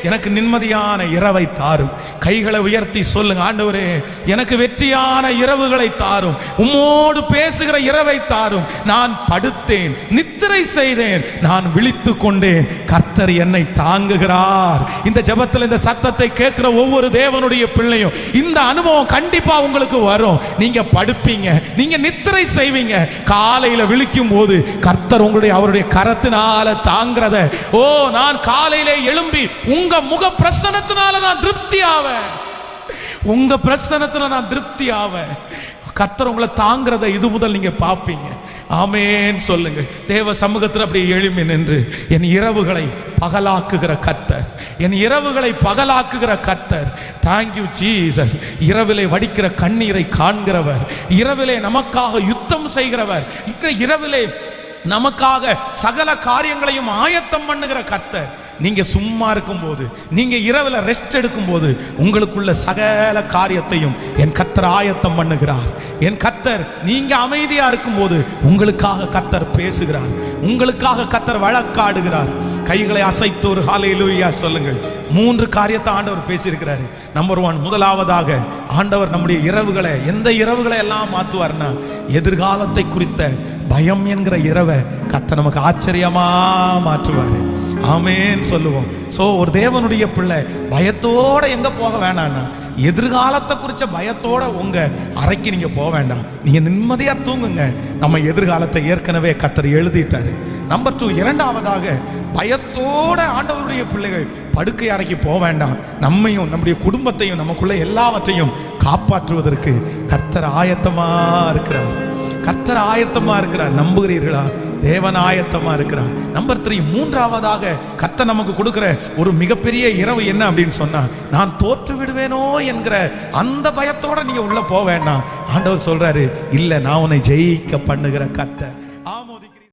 எனக்கு நிம்மதியான இரவை தாரும். கைகளை உயர்த்தி சொல்லுங்க, ஆண்டவரே எனக்கு வெற்றியான இரவுகளை தாரும், உம்மோடு பேசுகிற இரவை தாரும். நான் படுத்தேன், நித்திரை செய்தேன், நான் விழித்து கொண்டேன், கர்த்தர் என்னை தாங்குகிறார். இந்த ஜெபத்தில் இந்த சத்தத்தை கேட்கிற ஒவ்வொரு தேவனுடைய பிள்ளையும் இந்த அனுபவம் கண்டிப்பா உங்களுக்கு வரும். நீங்க படுப்பீங்க, நீங்க நித்திரை செய்வீங்க, காலையில விழிக்கும் போது கர்த்தர் உங்களுடைய அவருடைய கரத்தினால் தாங்கிறத, ஓ நான் காலையிலே எழும்பி உங்க முக பிரசன்னத்தினால நான் திருப்தி ஆவேன், உங்க பிரசன்னத்துல நான் திருப்தி ஆவேன். கர்த்தர் உங்களை தாங்கிறத இது முதல் நீங்க பாப்பீங்க. ஆமென் சொல்லுங்க. தேவ சமூகத்தில் அப்படி எழும்பி நின்று, என் இரவுகளை பகலாக்குகிற கர்த்தர், என் இரவுகளை பகலாக்குகிற கர்த்தர். Thank you Jesus. இரவிலே வடிக்கிற கண்ணீரை காண்கிறவர், இரவிலே நமக்காக யுத்தம் செய்கிறவர், இரவிலே நமக்காக சகல காரியங்களையும் ஆயத்தம் பண்ணுகிற கர்த்தர். நீங்க சும்மா இருக்கும் போது, நீங்க இரவுல ரெஸ்ட் எடுக்கும் போது, உங்களுக்குள்ள சகல காரியத்தையும் என் கர்த்தர் ஆயத்தம் பண்ணுகிறார். என் கர்த்தர் நீங்க அமைதியா இருக்கும் போது உங்களுக்காக கர்த்தர் பேசுகிறார், உங்களுக்காக கர்த்தர் வழக்காடுகிறார். கைகளை அசைத்து ஒரு ஹல்லேலூயா சொல்லுங்கள். 3 காரியத்தை ஆண்டவர் பேசியிருக்கிறாரு. நம்பர் 1, முதலாவதாக ஆண்டவர் நம்முடைய இரவுகளை, எந்த இரவுகளை எல்லாம் மாற்றுவார்னா, எதிர்காலத்தை குறித்த பயம் என்கிற இரவை கர்த்தர் நமக்கு ஆச்சரியமா மாற்றுவாரு. ஆமென் சொல்லுவோம். சோ ஒரு தேவனுடைய பிள்ளை பயத்தோட எங்க போக வேண்டாம்னா, எதிர்காலத்தை குறிச்ச பயத்தோட உங்க அறைக்கு நீங்க போக வேண்டாம். நீங்க நிம்மதியா தூங்குங்க. நம்ம எதிர்காலத்தை ஏற்கனவே கர்த்தர் எழுதிட்டாரு. நம்பர் 2, இரண்டாவதாக பயத்தோட ஆண்டவருடைய பிள்ளைகள் படுக்கை அறைக்கு போக வேண்டாம். நம்மையும் நம்முடைய குடும்பத்தையும் நமக்குள்ள எல்லாவற்றையும் காப்பாற்றுவதற்கு கர்த்தர் ஆயத்தமா இருக்கிறார். கர்த்தர் ஆயத்தமா இருக்கிறார். நம்புகிறீர்களா? தேவன் ஆயத்தமா இருக்கிறார். நம்பர் 3, மூன்றாவதாக கர்த்தர் நமக்கு கொடுக்கிற ஒரு மிகப்பெரிய இரவு என்ன அப்படின்னு சொன்னா, நான் தோற்று விடுவேனோ என்கிற அந்த பயத்தோட நீங்க உள்ள போக வேண்டாம். ஆண்டவர் சொல்றாரு, இல்ல, நான் உன்னை ஜெயிக்க பண்ணுகிற கர்த்தர்.